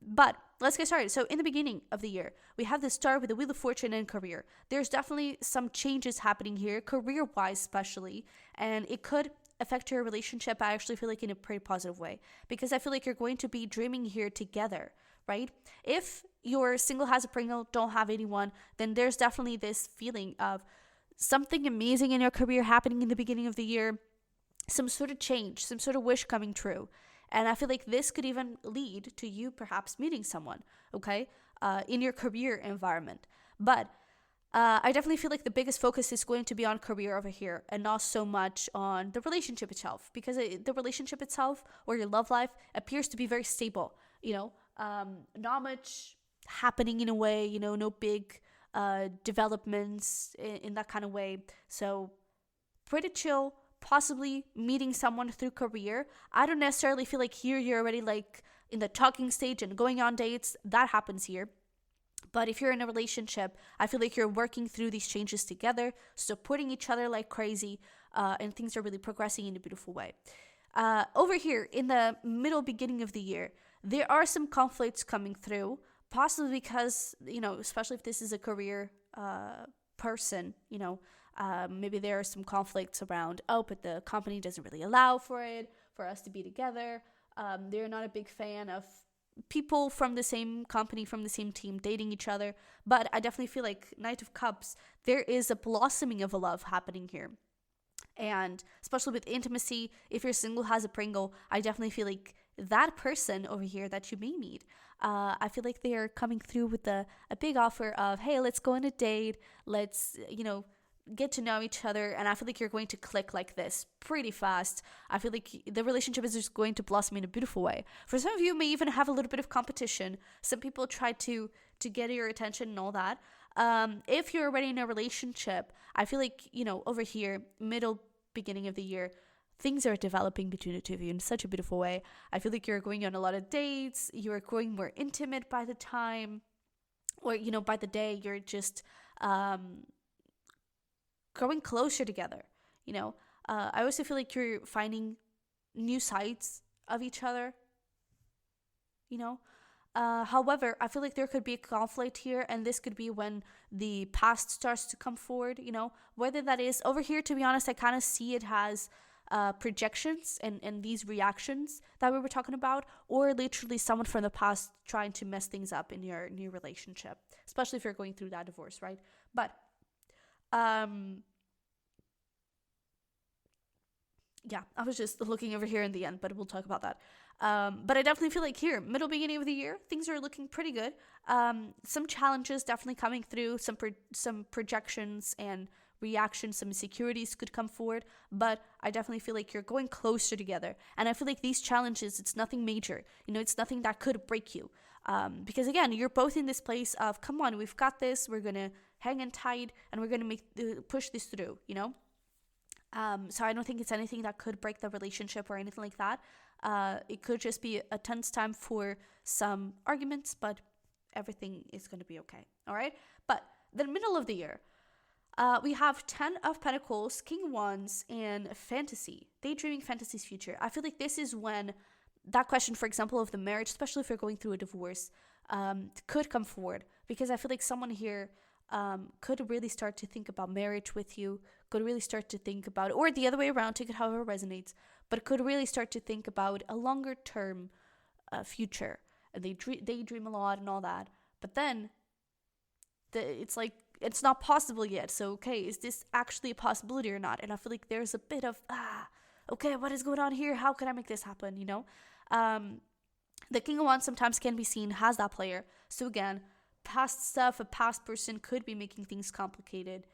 But let's get started. So in the beginning of the year, we have the Star with the Wheel of Fortune and career. There's definitely some changes happening here, career-wise especially, and it could affect your relationship. I actually feel like in a pretty positive way, because I feel like you're going to be dreaming here together, right? If you're single, has a Pringle, don't have anyone, then there's definitely this feeling of something amazing in your career happening in the beginning of the year, some sort of change, some sort of wish coming true. And I feel like this could even lead to you perhaps meeting someone, okay, in your career environment. But I definitely feel like the biggest focus is going to be on career over here and not so much on the relationship itself, because the relationship itself or your love life appears to be very stable, not much happening in a way, no big developments in that kind of way. So pretty chill. Possibly meeting someone through career. I don't necessarily feel like here you're already like in the talking stage and going on dates. That happens here. But if you're in a relationship, I feel like you're working through these changes together, supporting each other like crazy, and things are really progressing in a beautiful way. Over here in the beginning of the year, there are some conflicts coming through, possibly because, especially if this is a career person, maybe there are some conflicts around, but the company doesn't really allow for us to be together. They're not a big fan of people from the same company, from the same team, dating each other. But I definitely feel like Knight of Cups, there is a blossoming of a love happening here. And especially with intimacy, if you're single, has a Pringle, I definitely feel like that person over here that you may meet, I feel like they are coming through with a big offer of, hey, let's go on a date. Let's, get to know each other, and I feel like you're going to click like this pretty fast. I feel like the relationship is just going to blossom in a beautiful way. For some of you, may even have a little bit of competition. Some people try to get your attention and all that. If you're already in a relationship, I feel like, over here, beginning of the year, things are developing between the two of you in such a beautiful way. I feel like you're going on a lot of dates. You're growing more intimate by the time, or, by the day, you're just growing closer together. I also feel like you're finding new sides of each other. However, I feel like there could be a conflict here, and this could be when the past starts to come forward. Whether that is over here, to be honest, I kind of see it as projections and these reactions that we were talking about, or literally someone from the past trying to mess things up in your new relationship, especially if you're going through that divorce, right? But yeah, I was just looking over here in the end, but we'll talk about that. But I definitely feel like here, beginning of the year, things are looking pretty good. Some challenges definitely coming through, some projections and reactions, some insecurities could come forward, but I definitely feel like you're going closer together. And I feel like these challenges, it's nothing major. It's nothing that could break you. Because again, you're both in this place of, come on, we've got this, we're going to hang in tight, and we're going to push this through, So I don't think it's anything that could break the relationship or anything like that. It could just be a tense time for some arguments, but everything is going to be okay. All right. But the middle of the year, we have 10 of Pentacles, King of Wands, and fantasy, daydreaming, fantasy's future. I feel like this is when that question, for example, of the marriage, especially if you're going through a divorce, could come forward, because I feel like someone here could really start to think about marriage with you, could really start to think about, or the other way around, take it however resonates, but could really start to think about a longer term future. And they dream a lot and all that. But then it's like, it's not possible yet. So, okay, is this actually a possibility or not? And I feel like there's a bit of, okay, what is going on here? How can I make this happen? You know? The King of Wands sometimes can be seen as that player. So again, past stuff, a past person could be making things complicated.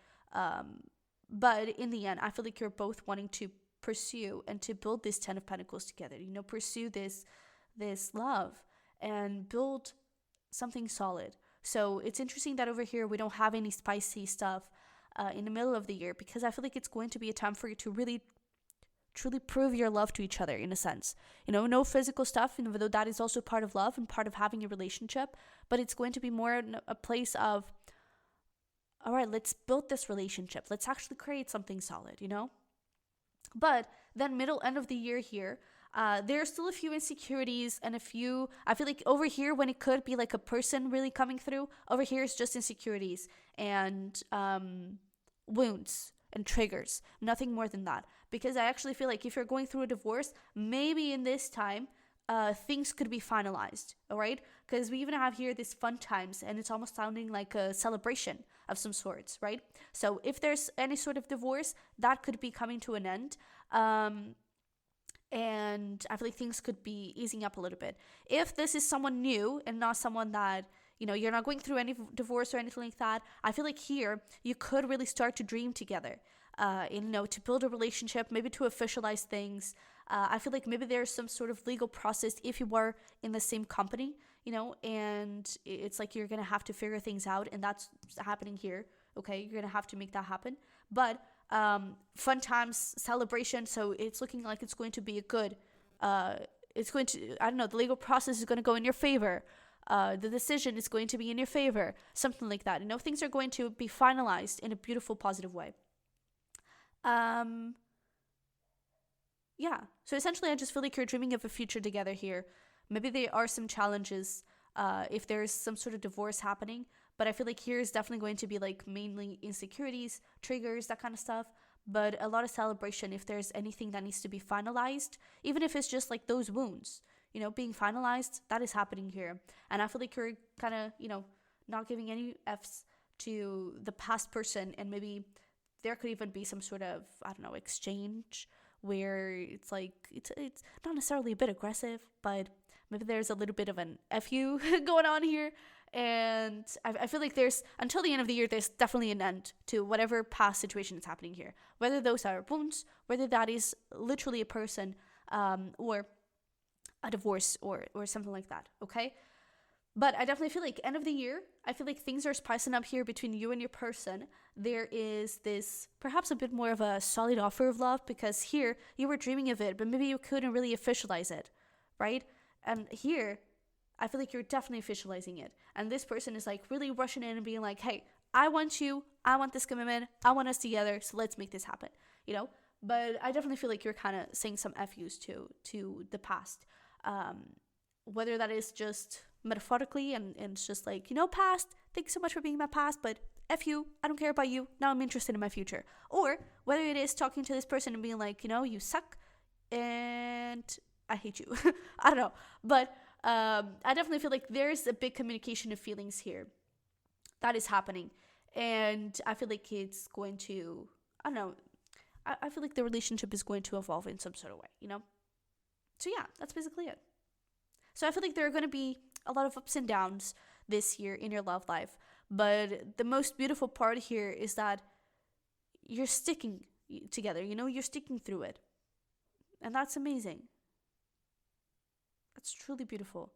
But in the end, I feel like you're both wanting to pursue and to build this Ten of Pentacles together. You know, pursue this love and build something solid. So it's interesting that over here we don't have any spicy stuff in the middle of the year, because I feel like it's going to be a time for you to really truly prove your love to each other, in a sense. You know, no physical stuff, even though that is also part of love and part of having a relationship, but it's going to be more a place of, all right, let's build this relationship. Let's actually create something solid, you know? But then end of the year here, there are still a few insecurities and I feel like over here, when it could be like a person really coming through, over here is just insecurities and wounds and triggers, nothing more than that. Because I actually feel like if you're going through a divorce, maybe in this time, things could be finalized, all right? Because we even have here this fun times, and it's almost sounding like a celebration of some sorts, right? So if there's any sort of divorce, that could be coming to an end. And I feel like things could be easing up a little bit. If this is someone new and not someone that, you know, you're not going through any divorce or anything like that, I feel like here you could really start to dream together, you know, to build a relationship, maybe to officialize things. I feel like maybe there's some sort of legal process if you were in the same company, you know, and it's like you're going to have to figure things out, and that's happening here, okay? You're going to have to make that happen. But fun times, celebration, so it's looking like it's going to be a good, it's going to, I don't know, the legal process is going to go in your favor. The decision is going to be in your favor, something like that. You know, things are going to be finalized in a beautiful, positive way. Yeah, so essentially I just feel like you're dreaming of a future together here. Maybe there are some challenges if there's some sort of divorce happening, but I feel like here is definitely going to be like mainly insecurities, triggers, that kind of stuff, but a lot of celebration if there's anything that needs to be finalized, even if it's just like those wounds, you know, being finalized, that is happening here. And I feel like you're kind of, you know, not giving any F's to the past person, and maybe there could even be some sort of, I don't know, exchange where it's like, it's not necessarily a bit aggressive, but maybe there's a little bit of an FU going on here. And I feel like there's, until the end of the year, there's definitely an end to whatever past situation is happening here. Whether those are wounds, whether that is literally a person, or a divorce or something like that, okay? But I definitely feel like end of the year, I feel like things are spicing up here between you and your person. There is this perhaps a bit more of a solid offer of love, because here you were dreaming of it, but maybe you couldn't really officialize it, right? And here, I feel like you're definitely officializing it. And this person is like really rushing in and being like, hey, I want you, I want this commitment, I want us together, so let's make this happen, you know? But I definitely feel like you're kind of saying some FUs to the past. Whether that is just metaphorically and it's just like, you know, past, thanks so much for being my past, but F you, I don't care about you, now I'm interested in my future. Or whether it is talking to this person and being like, you know, you suck and I hate you. I don't know. But I definitely feel like there's a big communication of feelings here that is happening. And I feel like it's going to, I don't know, I feel like the relationship is going to evolve in some sort of way, you know? So yeah, that's basically it. So I feel like there are going to be a lot of ups and downs this year in your love life. But the most beautiful part here is that you're sticking together, you know, you're sticking through it. And that's amazing. That's truly beautiful.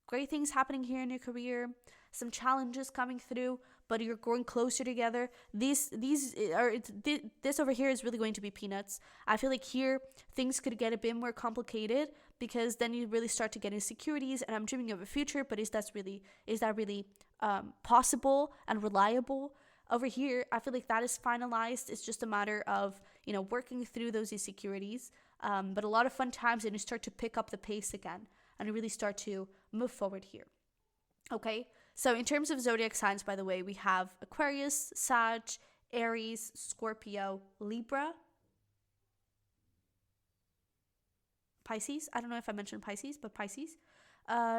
Great things happening here in your career, some challenges coming through, but you're growing closer together. This over here is really going to be peanuts. I feel like here things could get a bit more complicated, because then you really start to get insecurities, and I'm dreaming of a future, but is that really possible and reliable? Over here, I feel like that is finalized. It's just a matter of, you know, working through those insecurities. But a lot of fun times, and you start to pick up the pace again, and you really start to move forward here. Okay, So in terms of zodiac signs, by the way, we have Aquarius, Sag, Aries, Scorpio, Libra, Pisces. I don't know if I mentioned Pisces, but Pisces.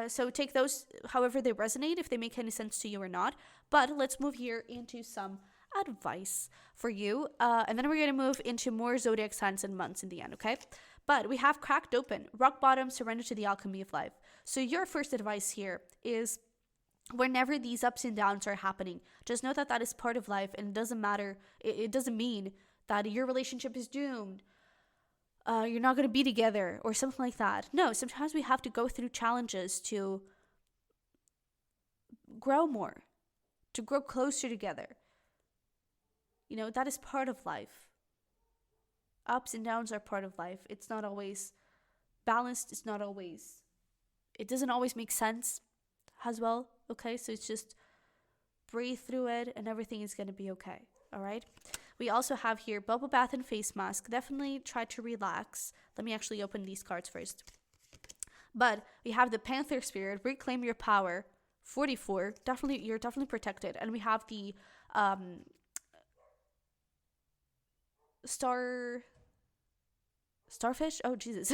So take those however they resonate, if they make any sense to you or not. But let's move here into some advice for you. And then we're going to move into more zodiac signs and months in the end, okay? But we have cracked open, rock bottom, surrender to the alchemy of life. So your first advice here is whenever these ups and downs are happening, just know that that is part of life, and it doesn't matter. It doesn't mean that your relationship is doomed. You're not going to be together or something like that. No, sometimes we have to go through challenges to grow more, to grow closer together. You know, that is part of life. Ups and downs are part of life. It's not always balanced. It doesn't always make sense as well. Okay, so it's just breathe through it and everything is going to be okay. All right. We also have here bubble bath and face mask. Definitely try to relax. Let me actually open these cards first. But we have the Panther Spirit, reclaim your power, 44. You're definitely protected. And we have the starfish. Oh Jesus,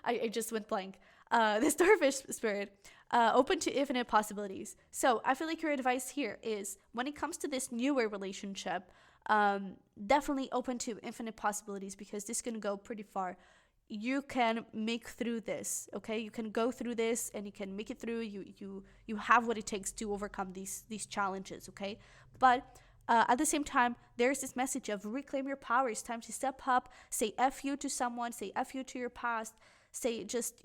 I just went blank. The Starfish Spirit, open to infinite possibilities. So I feel like your advice here is when it comes to this newer relationship, definitely open to infinite possibilities, because this can go pretty far. You can make through this, okay? You can go through this and you can make it through. You have what it takes to overcome these challenges, okay? But at the same time, there's this message of reclaim your power. It's time to step up, say F you to someone, say F you to your past, say just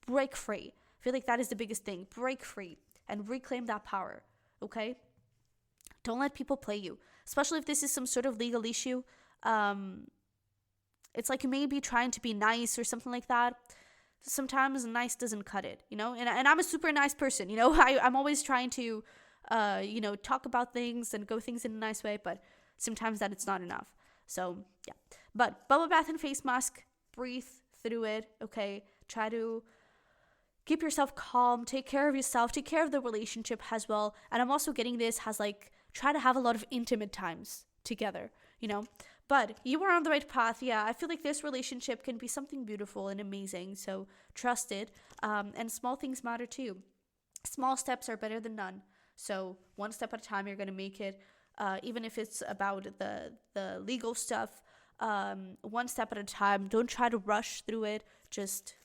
break free. I feel like that is the biggest thing. Break free and reclaim that power, okay? Don't let people play you, especially if this is some sort of legal issue. It's like you may be trying to be nice or something like that. Sometimes nice doesn't cut it, you know? And I'm a super nice person, you know? I'm always trying to, talk about things and go things in a nice way, but sometimes that it's not enough. So, yeah. But bubble bath and face mask, breathe through it, okay? Try to keep yourself calm, take care of yourself, take care of the relationship as well. And I'm also getting this as like, try to have a lot of intimate times together, you know? But you are on the right path. Yeah, I feel like this relationship can be something beautiful and amazing. So trust it. And small things matter too. Small steps are better than none. So one step at a time, you're going to make it. Even if it's about the legal stuff, one step at a time. Don't try to rush through it. Just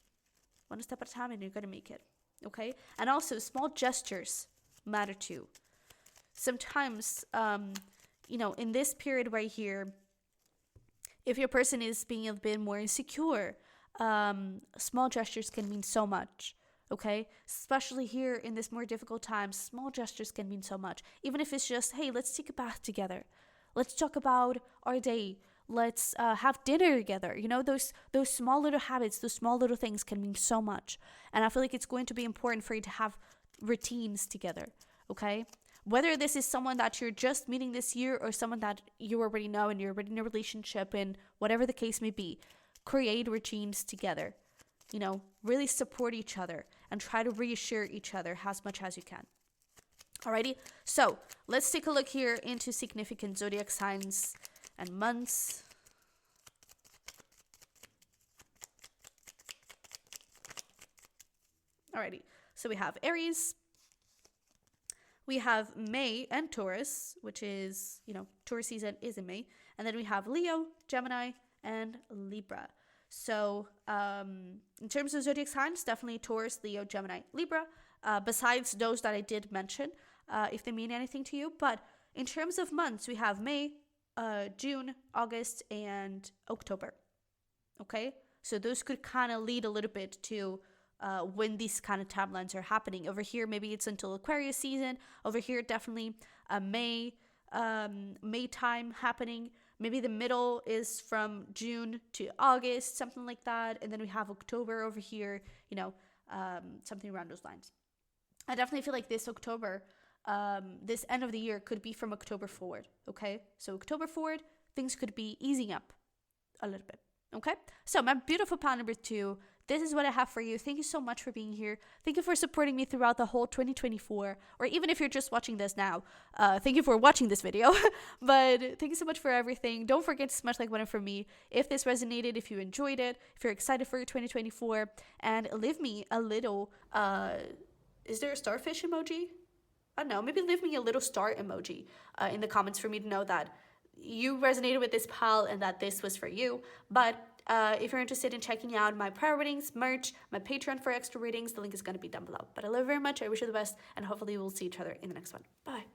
one step at a time and you're going to make it. Okay? And also, small gestures matter too. Sometimes, in this period right here, if your person is being a bit more insecure, small gestures can mean so much. Okay? Especially here in this more difficult time, small gestures can mean so much. Even if it's just, hey, let's take a bath together. Let's talk about our day. Let's have dinner together. You know, those small little habits, those small little things can mean so much. And I feel like it's going to be important for you to have routines together. Okay? Whether this is someone that you're just meeting this year or someone that you already know and you're already in a relationship, and whatever the case may be, create routines together. You know, really support each other and try to reassure each other as much as you can. Alrighty, so let's take a look here into significant zodiac signs and months. Alrighty, so we have Aries. We have May and Taurus, which is, Taurus season is in May. And then we have Leo, Gemini, and Libra. So in terms of zodiac signs, definitely Taurus, Leo, Gemini, Libra. Besides those that I did mention, if they mean anything to you. But in terms of months, we have May, June, August, and October. Okay? So those could kind of lead a little bit to when these kind of timelines are happening. Over here, maybe it's until Aquarius season. Over here, definitely May time happening. Maybe the middle is from June to August, something like that. And then we have October over here, something around those lines. I definitely feel like this October, this end of the year could be from October forward, okay? So October forward, things could be easing up a little bit, okay? So my beautiful pile number 2, this is what I have for you. Thank you so much for being here. Thank you for supporting me throughout the whole 2024, or even if you're just watching this now, thank you for watching this video. But thank you so much for everything. Don't forget to smash like button for me if this resonated, if you enjoyed it, if you're excited for your 2024, and leave me a little, is there a starfish emoji? I don't know, maybe leave me a little star emoji in the comments for me to know that you resonated with this pal and that this was for you. But if you're interested in checking out my prior readings, merch, my Patreon for extra readings, the link is going to be down below. But I love you very much. I wish you the best, and hopefully we'll see each other in the next one. Bye.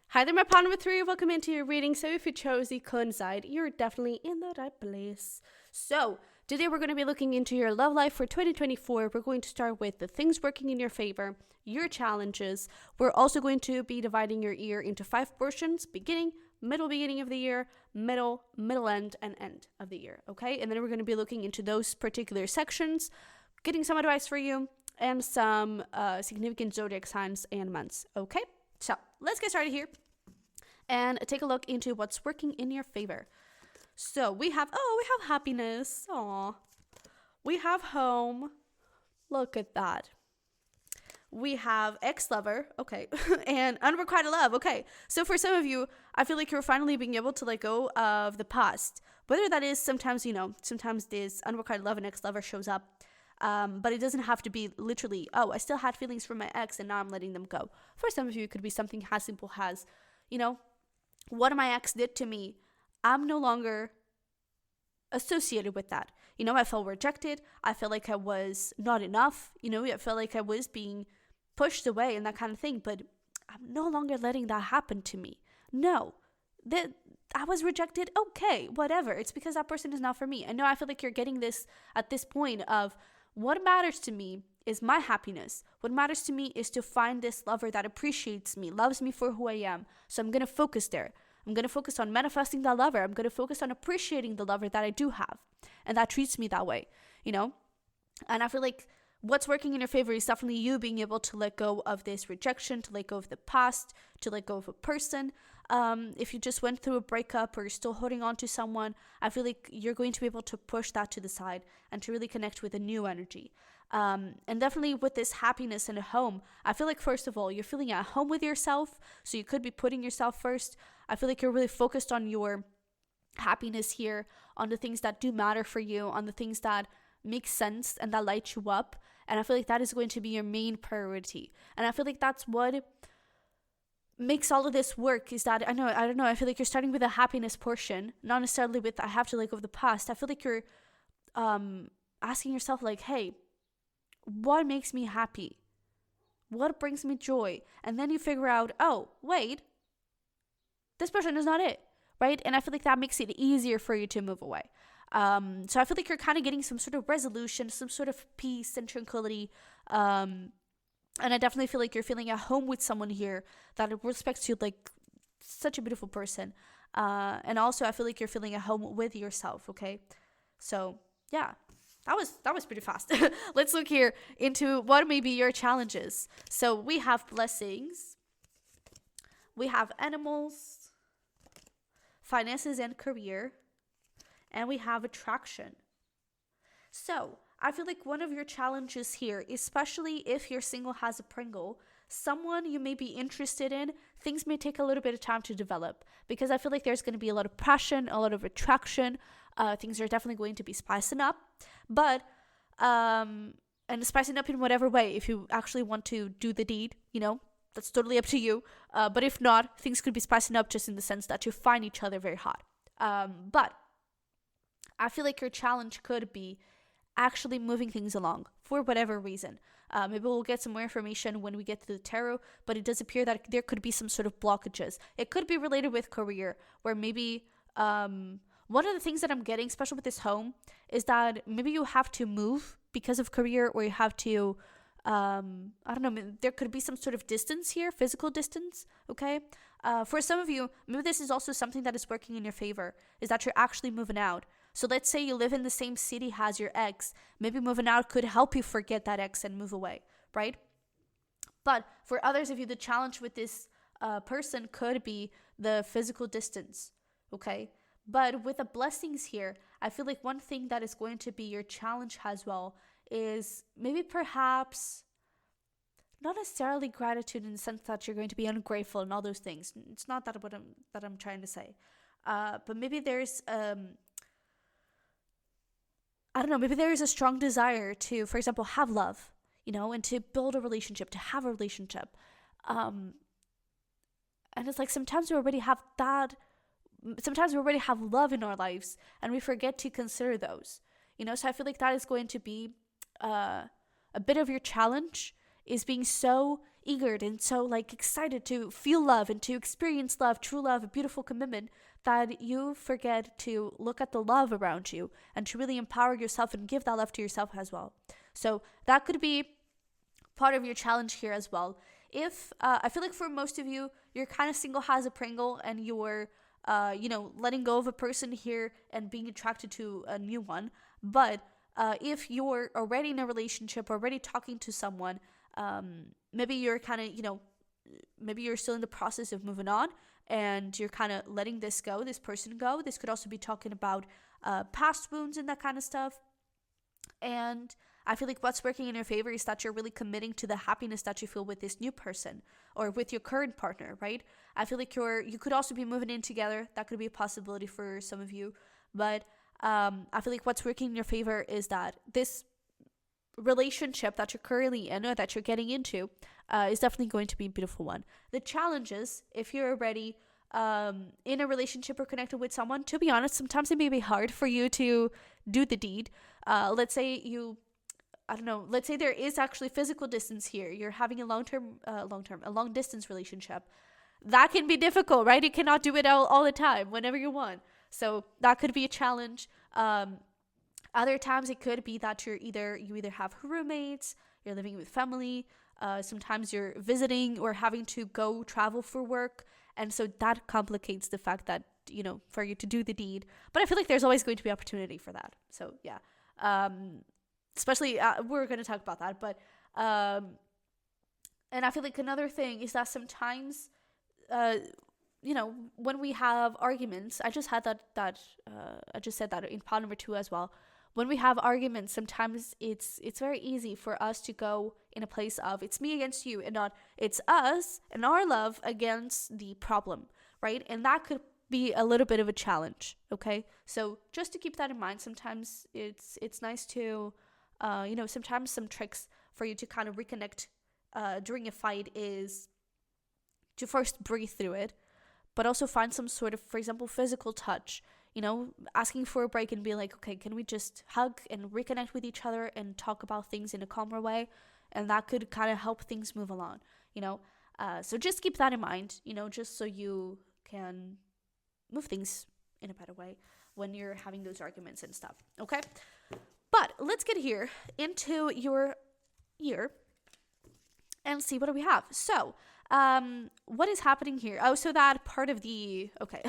Hi there, my pal number 3. Welcome into your reading. So if you chose the coincide, you're definitely in the right place. So today we're going to be looking into your love life for 2024. We're going to start with the things working in your favor, your challenges. We're also going to be dividing your year into 5 portions: beginning of the year, middle end, and end of the year. Okay, and then we're going to be looking into those particular sections, getting some advice for you, and some significant zodiac signs and months. Okay, so let's get started here and take a look into what's working in your favor. So we have happiness. Aw. We have home. Look at that. We have ex-lover, okay, and unrequited love, okay. So for some of you, I feel like you're finally being able to let go of the past. Whether that is sometimes this unrequited love and ex-lover shows up, but it doesn't have to be literally, oh, I still had feelings for my ex and now I'm letting them go. For some of you, it could be something as simple as, what my ex did to me, I'm no longer associated with that. I felt rejected. I felt like I was not enough. I felt like I was being pushed away and that kind of thing, but I'm no longer letting that happen to me. No, that I was rejected. Okay, whatever. It's because that person is not for me. I know I feel like you're getting this at this point of what matters to me is my happiness. What matters to me is to find this lover that appreciates me, loves me for who I am. So I'm going to focus there. I'm going to focus on manifesting that lover. I'm going to focus on appreciating the lover that I do have and that treats me that way, And I feel like what's working in your favor is definitely you being able to let go of this rejection, to let go of the past, to let go of a person. If you just went through a breakup or you're still holding on to someone, I feel like you're going to be able to push that to the side and to really connect with a new energy. And definitely with this happiness in a home, I feel like, first of all, you're feeling at home with yourself. So you could be putting yourself first. I feel like you're really focused on your happiness here, on the things that do matter for you, on the things that make sense and that light you up. And I feel like that is going to be your main priority. And I feel like that's what makes all of this work, is that I don't know, I feel like you're starting with a happiness portion, not necessarily with I have to let go of the past. I feel like you're asking yourself like, hey, what makes me happy? What brings me joy? And then you figure out, oh, wait, this person is not it, right? And I feel like that makes it easier for you to move away. So I feel like you're kind of getting some sort of resolution, some sort of peace and tranquility. And I definitely feel like you're feeling at home with someone here that respects you like such a beautiful person. And also I feel like you're feeling at home with yourself, okay? So yeah, that was pretty fast. Let's look here into what may be your challenges. So we have blessings. We have animals, finances and career, and we have attraction. So I feel like one of your challenges here, especially if you're single, has a Pringle, someone you may be interested in, things may take a little bit of time to develop, because I feel like there's going to be a lot of passion, a lot of attraction. Things are definitely going to be spicing up, but and spicing up in whatever way. If you actually want to do the deed, that's totally up to you. But if not, things could be spicing up just in the sense that you find each other very hot. But I feel like your challenge could be actually moving things along for whatever reason. Maybe we'll get some more information when we get to the tarot, but it does appear that there could be some sort of blockages. It could be related with career, where maybe one of the things that I'm getting, especially with this home, is that maybe you have to move because of career, or you have to, I don't know, there could be some sort of distance here, physical distance, okay? For some of you, maybe this is also something that is working in your favor, is that you're actually moving out. So let's say you live in the same city as your ex. Maybe moving out could help you forget that ex and move away, right? But for others of you, the challenge with this person could be the physical distance, okay? But with the blessings here, I feel like one thing that is going to be your challenge as well is maybe perhaps not necessarily gratitude in the sense that you're going to be ungrateful and all those things. It's not that what I'm trying to say. But maybe there's I don't know, maybe there is a strong desire to, for example, have love, and to build a relationship, to have a relationship. And it's like sometimes we already have love in our lives and we forget to consider those, so I feel like that is going to be a bit of your challenge, is being so eager and so like excited to feel love and to experience love, true love, a beautiful commitment, that you forget to look at the love around you and to really empower yourself and give that love to yourself as well. So that could be part of your challenge here as well. If I feel like for most of you, you're kind of single as a Pringle and you're letting go of a person here and being attracted to a new one. But if you're already in a relationship, already talking to someone, maybe you're kind of, maybe you're still in the process of moving on and you're kind of letting this person go. This could also be talking about past wounds and that kind of stuff. And I feel like what's working in your favor is that you're really committing to the happiness that you feel with this new person or with your current partner, right? I feel like you could also be moving in together. That could be a possibility for some of you. But I feel like what's working in your favor is that this relationship that you're currently in or that you're getting into is definitely going to be a beautiful one. The challenges, if you're already in a relationship or connected with someone, to be honest, sometimes it may be hard for you to do the deed. Let's say let's say there is actually physical distance here. You're having a long distance relationship. That can be difficult, right? You cannot do it all the time, whenever you want. So that could be a challenge. Other times it could be that you either have roommates, you're living with family, sometimes you're visiting or having to go travel for work. And so that complicates the fact that, for you to do the deed. But I feel like there's always going to be opportunity for that. So yeah. Especially, we're going to talk about that. But, and I feel like another thing is that sometimes, when we have arguments, I just said that in part number 2 as well. When we have arguments, sometimes it's very easy for us to go in a place of it's me against you and not it's us and our love against the problem, right? And that could be a little bit of a challenge, okay? So just to keep that in mind, sometimes it's nice to, sometimes some tricks for you to kind of reconnect during a fight is to first breathe through it, but also find some sort of, for example, physical touch. Asking for a break and being like, okay, can we just hug and reconnect with each other and talk about things in a calmer way? And that could kind of help things move along, So just keep that in mind, just so you can move things in a better way when you're having those arguments and stuff, okay? But let's get here into your year and see what do we have. So, what is happening here? Oh, so that part of okay,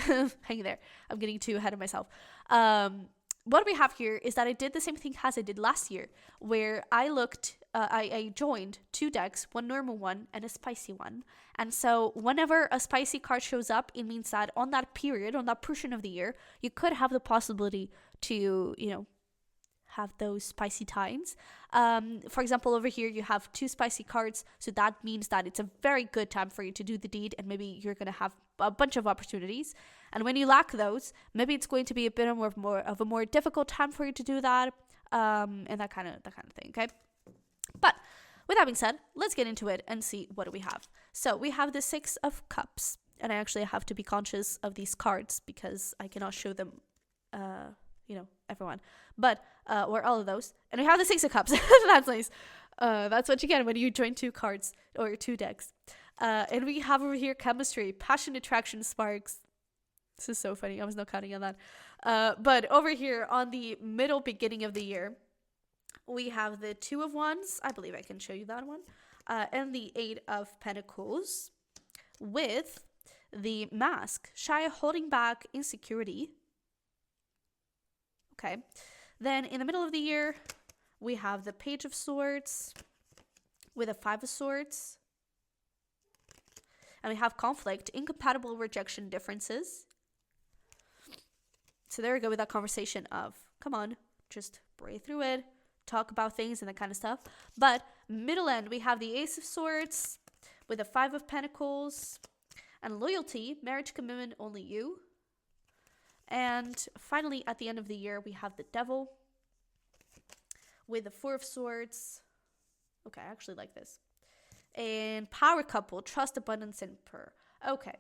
hang there. I'm getting too ahead of myself. What we have here is that I did the same thing as I did last year, where I joined 2 decks, one normal one and a spicy one. And so whenever a spicy card shows up, it means that on that portion of the year, you could have the possibility to, have those spicy times. For example, over here you have 2 spicy cards, so that means that it's a very good time for you to do the deed, and maybe you're going to have a bunch of opportunities. And when you lack those, maybe it's going to be a bit more of a more difficult time for you to do that, and that kind of thing, okay? But with that being said, let's get into it and see what do we have. So we have the 6 of Cups, and I actually have to be conscious of these cards because I cannot show them everyone, but or all of those. And we have the 6 of Cups. That's nice. That's what you get when you join 2 cards or 2 decks. And we have over here chemistry, passion, attraction, sparks. This is so funny. I was not counting on that. But over here on the middle beginning of the year, we have the 2 of Wands. I believe I can show you that one. And the 8 of Pentacles with the Mask, shy, holding back, insecurity. Okay, then in the middle of the year, we have the Page of Swords with a 5 of Swords. And we have conflict, incompatible, rejection, differences. So there we go with that conversation of, come on, just breathe through it, talk about things and that kind of stuff. But middle end, we have the Ace of Swords with the Five of Pentacles and loyalty, marriage, commitment, only you. And finally, at the end of the year, we have the Devil with the Four of Swords. Okay, I actually like this. And power couple, trust, abundance, and prayer. Okay.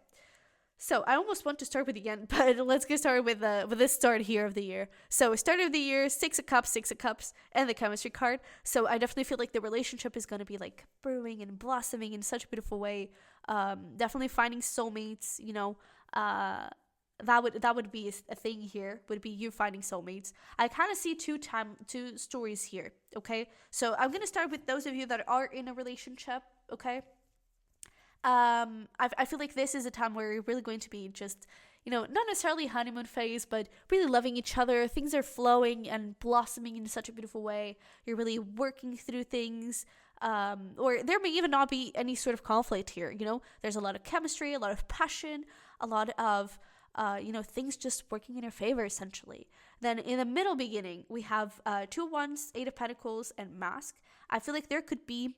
So I almost want to start with the end, but let's get started with this start here of the year. So start of the year, Six of Cups, and the chemistry card. So I definitely feel like the relationship is going to be like brewing and blossoming in such a beautiful way. Definitely finding soulmates, you know, that would be a thing here, would be you finding soulmates. I kind of see two stories here, okay? So I'm going to start with those of you that are in a relationship, okay? I feel like this is a time where you're really going to be just, you know, not necessarily honeymoon phase, but really loving each other. Things are flowing and blossoming in such a beautiful way. You're really working through things, or there may even not be any sort of conflict here, you know? There's a lot of chemistry, a lot of passion, a lot of, you know, things just working in your favor, essentially. Then in the middle beginning, we have 2 Wands, 8 of Pentacles, and Mask. I feel like there could be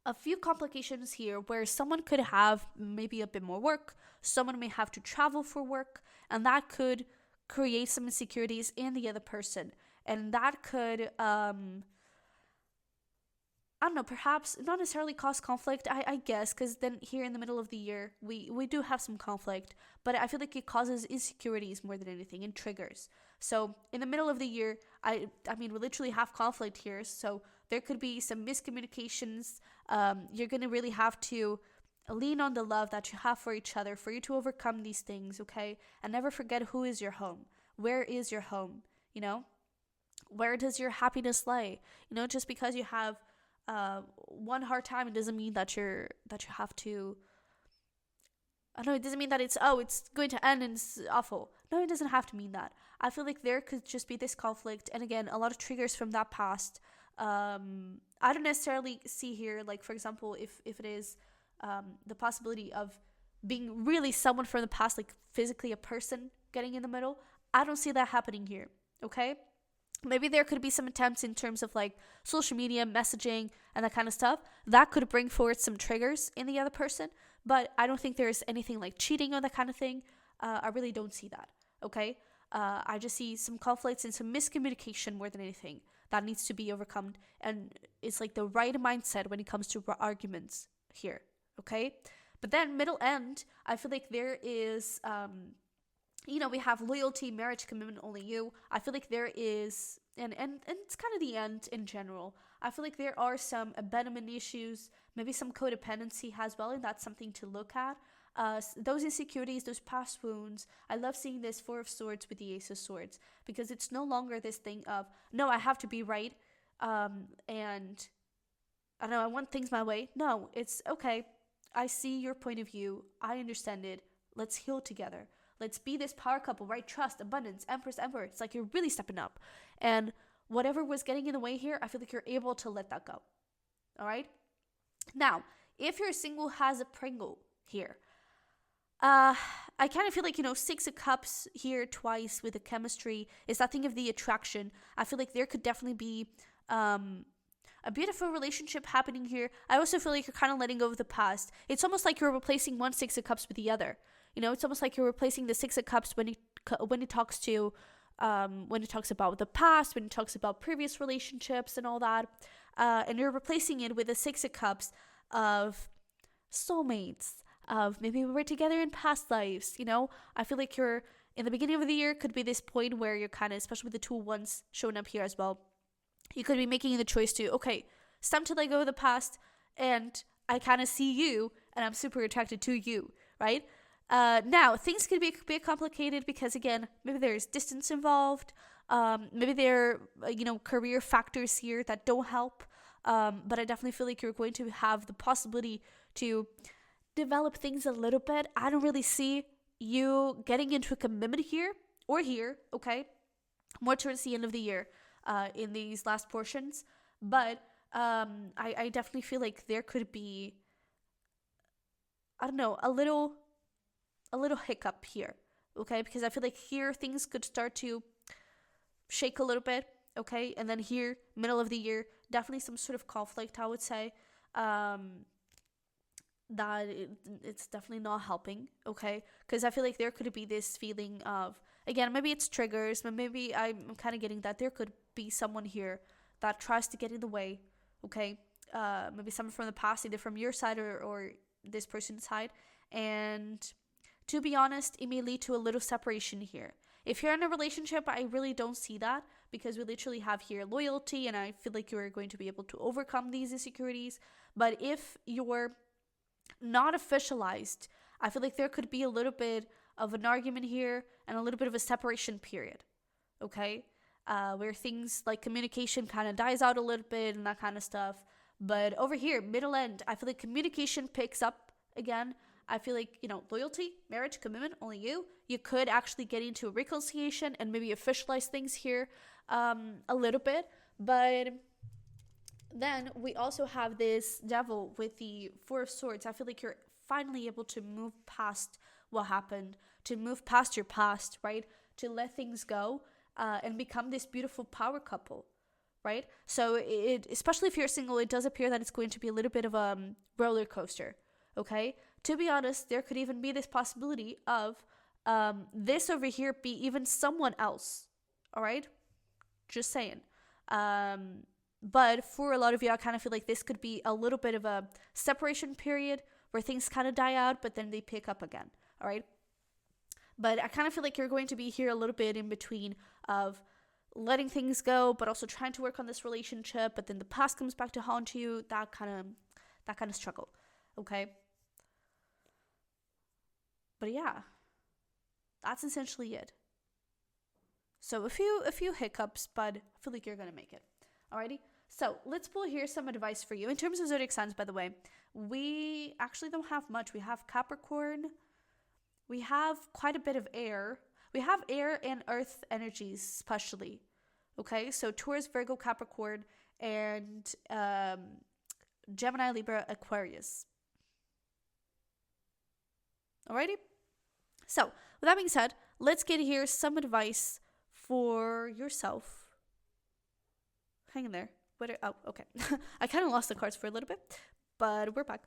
a few complications here where someone could have maybe a bit more work, someone may have to travel for work, and that could create some insecurities in the other person. And that could, I don't know, perhaps not necessarily cause conflict, I guess, because then here in the middle of the year, we do have some conflict, but I feel like it causes insecurities more than anything and triggers. So in the middle of the year, I mean, we literally have conflict here, so there could be some miscommunications. You're going to really have to lean on the love that you have for each other for you to overcome these things, okay? And never forget, who is your home? Where is your home? You know? Where does your happiness lie? You know, just because you have one hard time, it doesn't mean that you have to, I don't know, it doesn't mean that it's going to end and it's awful. No, it doesn't have to mean that. I feel like there could just be this conflict, and again, a lot of triggers from that past. I don't necessarily see here, like, for example, if it is the possibility of being really someone from the past, like physically a person getting in the middle. I don't see that happening here, okay? Maybe there could be some attempts in terms of like social media, messaging, and that kind of stuff. That could bring forward some triggers in the other person, but I don't think there's anything like cheating or that kind of thing. I really don't see that, okay? I just see some conflicts and some miscommunication more than anything that needs to be overcome, and it's like the right mindset when it comes to arguments here, okay? But then middle end, I feel like there is, you know, we have loyalty, marriage, commitment, only you. I feel like there is, and it's kind of the end in general. I feel like there are some abandonment issues, maybe some codependency as well, and that's something to look at. Those insecurities, those past wounds. I love seeing this Four of Swords with the Ace of Swords, because it's no longer this thing of, no, I have to be right, and I don't know, I want things my way. No, it's okay. I see your point of view. I understand it. Let's heal together. Let's be this power couple, right? Trust, abundance, Empress, Emperor. It's like you're really stepping up. And whatever was getting in the way here, I feel like you're able to let that go. All right? Now, if you're single, has a Pringle here. I kind of feel like, you know, Six of Cups here twice with the chemistry is that thing of the attraction. I feel like there could definitely be a beautiful relationship happening here. I also feel like you're kind of letting go of the past. It's almost like you're replacing one Six of Cups with the other. You know, it's almost like you're replacing the Six of Cups when it talks about the past, when it talks about previous relationships and all that, and you're replacing it with the Six of Cups of soulmates, of maybe we were together in past lives. You know, I feel like you're in the beginning of the year could be this point where you're kind of, especially with the 2 Wands showing up here as well, you could be making the choice to, okay, it's time to let go of the past, and I kind of see you, and I'm super attracted to you, right? Now, things could be a bit complicated because, again, maybe there's distance involved. Maybe there are, you know, career factors here that don't help. But I definitely feel like you're going to have the possibility to develop things a little bit. I don't really see you getting into a commitment here or here, okay? More towards the end of the year in these last portions. But I definitely feel like there could be, I don't know, a little hiccup here, okay? Because I feel like here things could start to shake a little bit. okay? And then here, middle of the year, definitely some sort of conflict, I would say. It's definitely not helping, okay? Because I feel like there could be this feeling of, again, maybe it's triggers, but maybe I'm kind of getting that there could be someone here that tries to get in the way, okay? Maybe someone from the past, either from your side or this person's side. And to be honest, it may lead to a little separation here. If you're in a relationship, I really don't see that, because we literally have here loyalty, and I feel like you're going to be able to overcome these insecurities. But if you're not officialized, I feel like there could be a little bit of an argument here and a little bit of a separation period, okay? Where things like communication kind of dies out a little bit and that kind of stuff. But over here, middle end, I feel like communication picks up again. I feel like, loyalty, marriage, commitment, only you. You could actually get into a reconciliation and maybe officialize things here a little bit. But then we also have this devil with the Four of Swords. I feel like you're finally able to move past what happened, to move past your past, right? To let things go and become this beautiful power couple, right? So especially if you're single, it does appear that it's going to be a little bit of a roller coaster, okay? To be honest, there could even be this possibility of this over here be even someone else, all right? Just saying. But for a lot of you, I kind of feel like this could be a little bit of a separation period where things kind of die out, but then they pick up again, all right? But I kind of feel like you're going to be here a little bit in between of letting things go, but also trying to work on this relationship, but then the past comes back to haunt you, that kind of struggle, okay? But yeah, that's essentially it. So a few hiccups, but I feel like you're going to make it. Alrighty? So let's pull here some advice for you. In terms of zodiac signs, by the way, we actually don't have much. We have Capricorn. We have quite a bit of air. We have air and earth energies, especially. Okay? So Taurus, Virgo, Capricorn, and Gemini, Libra, Aquarius. Alrighty? So, with that being said, let's get here some advice for yourself. Hang in there. Oh, okay. I kind of lost the cards for a little bit, but we're back.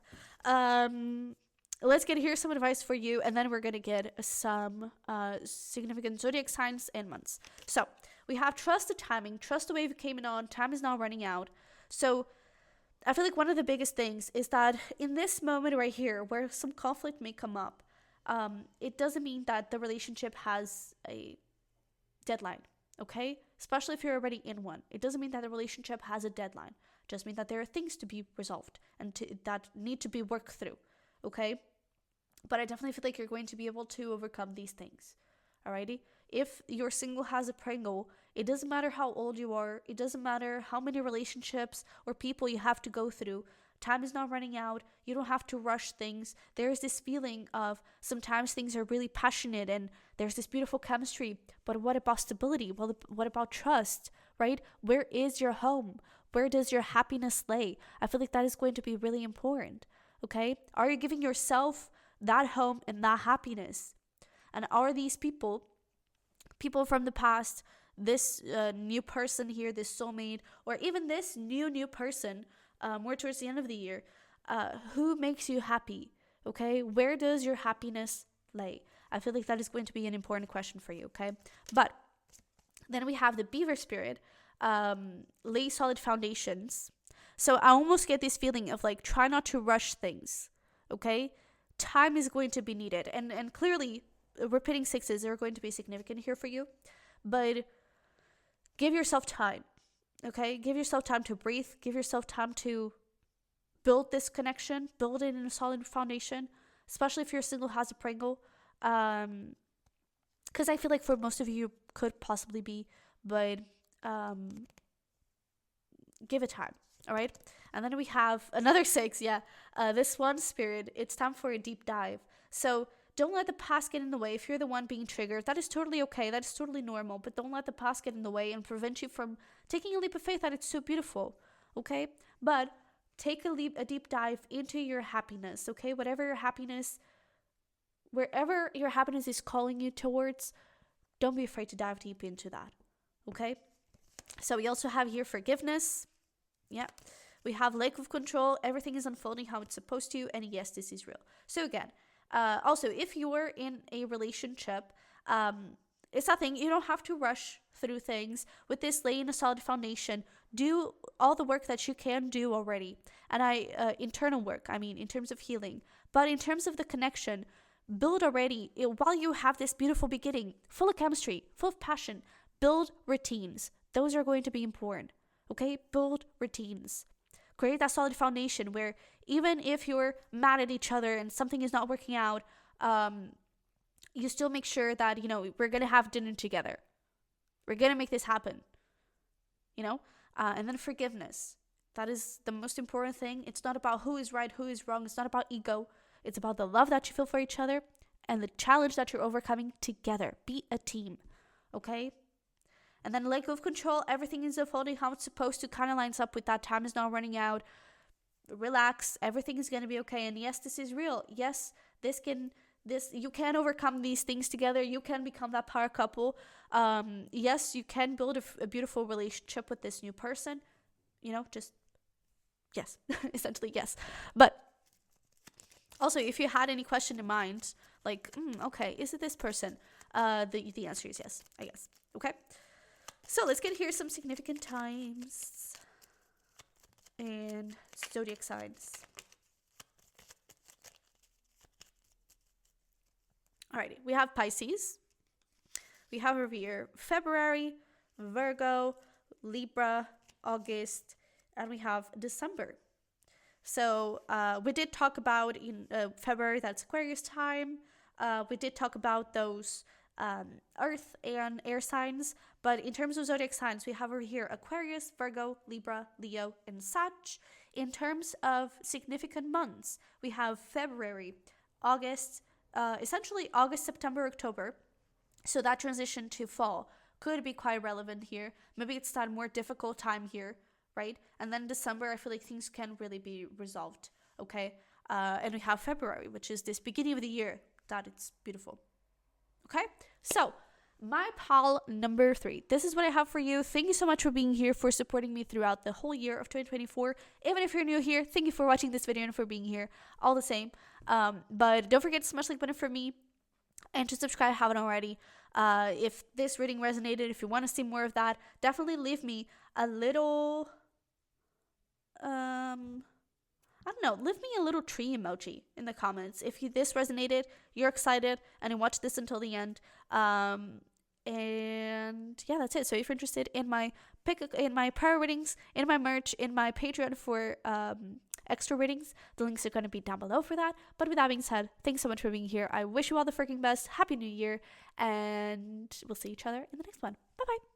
Let's get here some advice for you, and then we're going to get some significant zodiac signs and months. So, we have trust the timing. Trust the wave came in on. Time is now running out. So, I feel like one of the biggest things is that in this moment right here, where some conflict may come up, it doesn't mean that the relationship has a deadline, okay? Especially if you're already in one. It doesn't mean that the relationship has a deadline. It just means that there are things to be resolved and that need to be worked through, okay? But I definitely feel like you're going to be able to overcome these things, alrighty? If you're single has a Pringle, it doesn't matter how old you are. It doesn't matter how many relationships or people you have to go through. Time is not running out. You don't have to rush things. There's this feeling of sometimes things are really passionate and there's this beautiful chemistry. But what about stability? Well, what about trust, right? Where is your home? Where does your happiness lay? I feel like that is going to be really important, okay? Are you giving yourself that home and that happiness? And are these people from the past, this new person here, this soulmate, or even this new person, more towards the end of the year, who makes you happy, okay? Where does your happiness lay? I feel like that is going to be an important question for you, okay? But then we have the Beaver spirit, lay solid foundations. So I almost get this feeling of like, try not to rush things, okay? Time is going to be needed. And clearly, repeating sixes are going to be significant here for you. But give yourself time. Okay, give yourself time to breathe. Give yourself time to build this connection, build it in a solid foundation, especially if you're single, has a Pringle. Because I feel like for most of you could possibly be, but give it time, all right? And then we have another six, this one spirit, it's time for a deep dive. So don't let the past get in the way. If you're the one being triggered, that is totally okay. That is totally normal. But don't let the past get in the way and prevent you from taking a leap of faith that it's so beautiful, okay? But take a deep dive into your happiness, okay? Wherever your happiness is calling you towards, don't be afraid to dive deep into that, okay? So we also have here forgiveness. Yeah. We have lack of control. Everything is unfolding how it's supposed to. And yes, this is real. So again, also, if you're in a relationship, it's nothing. You don't have to rush through things. With this, laying a solid foundation. Do all the work that you can do already. And internal work, I mean, in terms of healing. But in terms of the connection, build already, while you have this beautiful beginning, full of chemistry, full of passion, build routines. Those are going to be important. Okay? Build routines. Create that solid foundation where even if you're mad at each other and something is not working out, you still make sure that, we're going to have dinner together. We're going to make this happen. And then forgiveness. That is the most important thing. It's not about who is right, who is wrong. It's not about ego. It's about the love that you feel for each other and the challenge that you're overcoming together. Be a team. Okay? And then let go of control. Everything is unfolding how it's supposed to. Kind of lines up with that. Time is not running out. Relax. Everything is going to be okay. And yes, this is real. Yes, you can overcome these things together. You can become that power couple. Yes, you can build a beautiful relationship with this new person. Just yes, essentially yes. But also, if you had any question in mind, like, okay, is it this person? The answer is yes, I guess. Okay. So let's get here some significant times and zodiac signs. Alrighty, we have Pisces. We have over here February, Virgo, Libra, August, and we have December. So we did talk about in February, that's Aquarius time. We did talk about those earth and air signs. But in terms of zodiac signs, we have over here Aquarius, Virgo, Libra, Leo, and Sag. In terms of significant months, we have February, August, essentially August, September, October. So that transition to fall could be quite relevant here. Maybe it's that more difficult time here, right? And then December, I feel like things can really be resolved, okay? And we have February, which is this beginning of the year. That it's beautiful, okay? So my pal number 3. This is what I have for you. Thank you so much for being here, for supporting me throughout the whole year of 2024. Even if you're new here, thank you for watching this video and for being here. All the same. But don't forget to smash the like button for me and to subscribe if you haven't already. If this reading resonated, if you want to see more of that, definitely leave me a little, leave me a little tree emoji in the comments. If this resonated, you're excited, and you watched this until the end. And yeah, that's it. So if you're interested in my prayer readings, in my merch, in my Patreon for extra readings, the links are going to be down below for that. But with that being said, thanks so much for being here. I wish you all the freaking best. Happy New Year, and we'll see each other in the next one. Bye bye.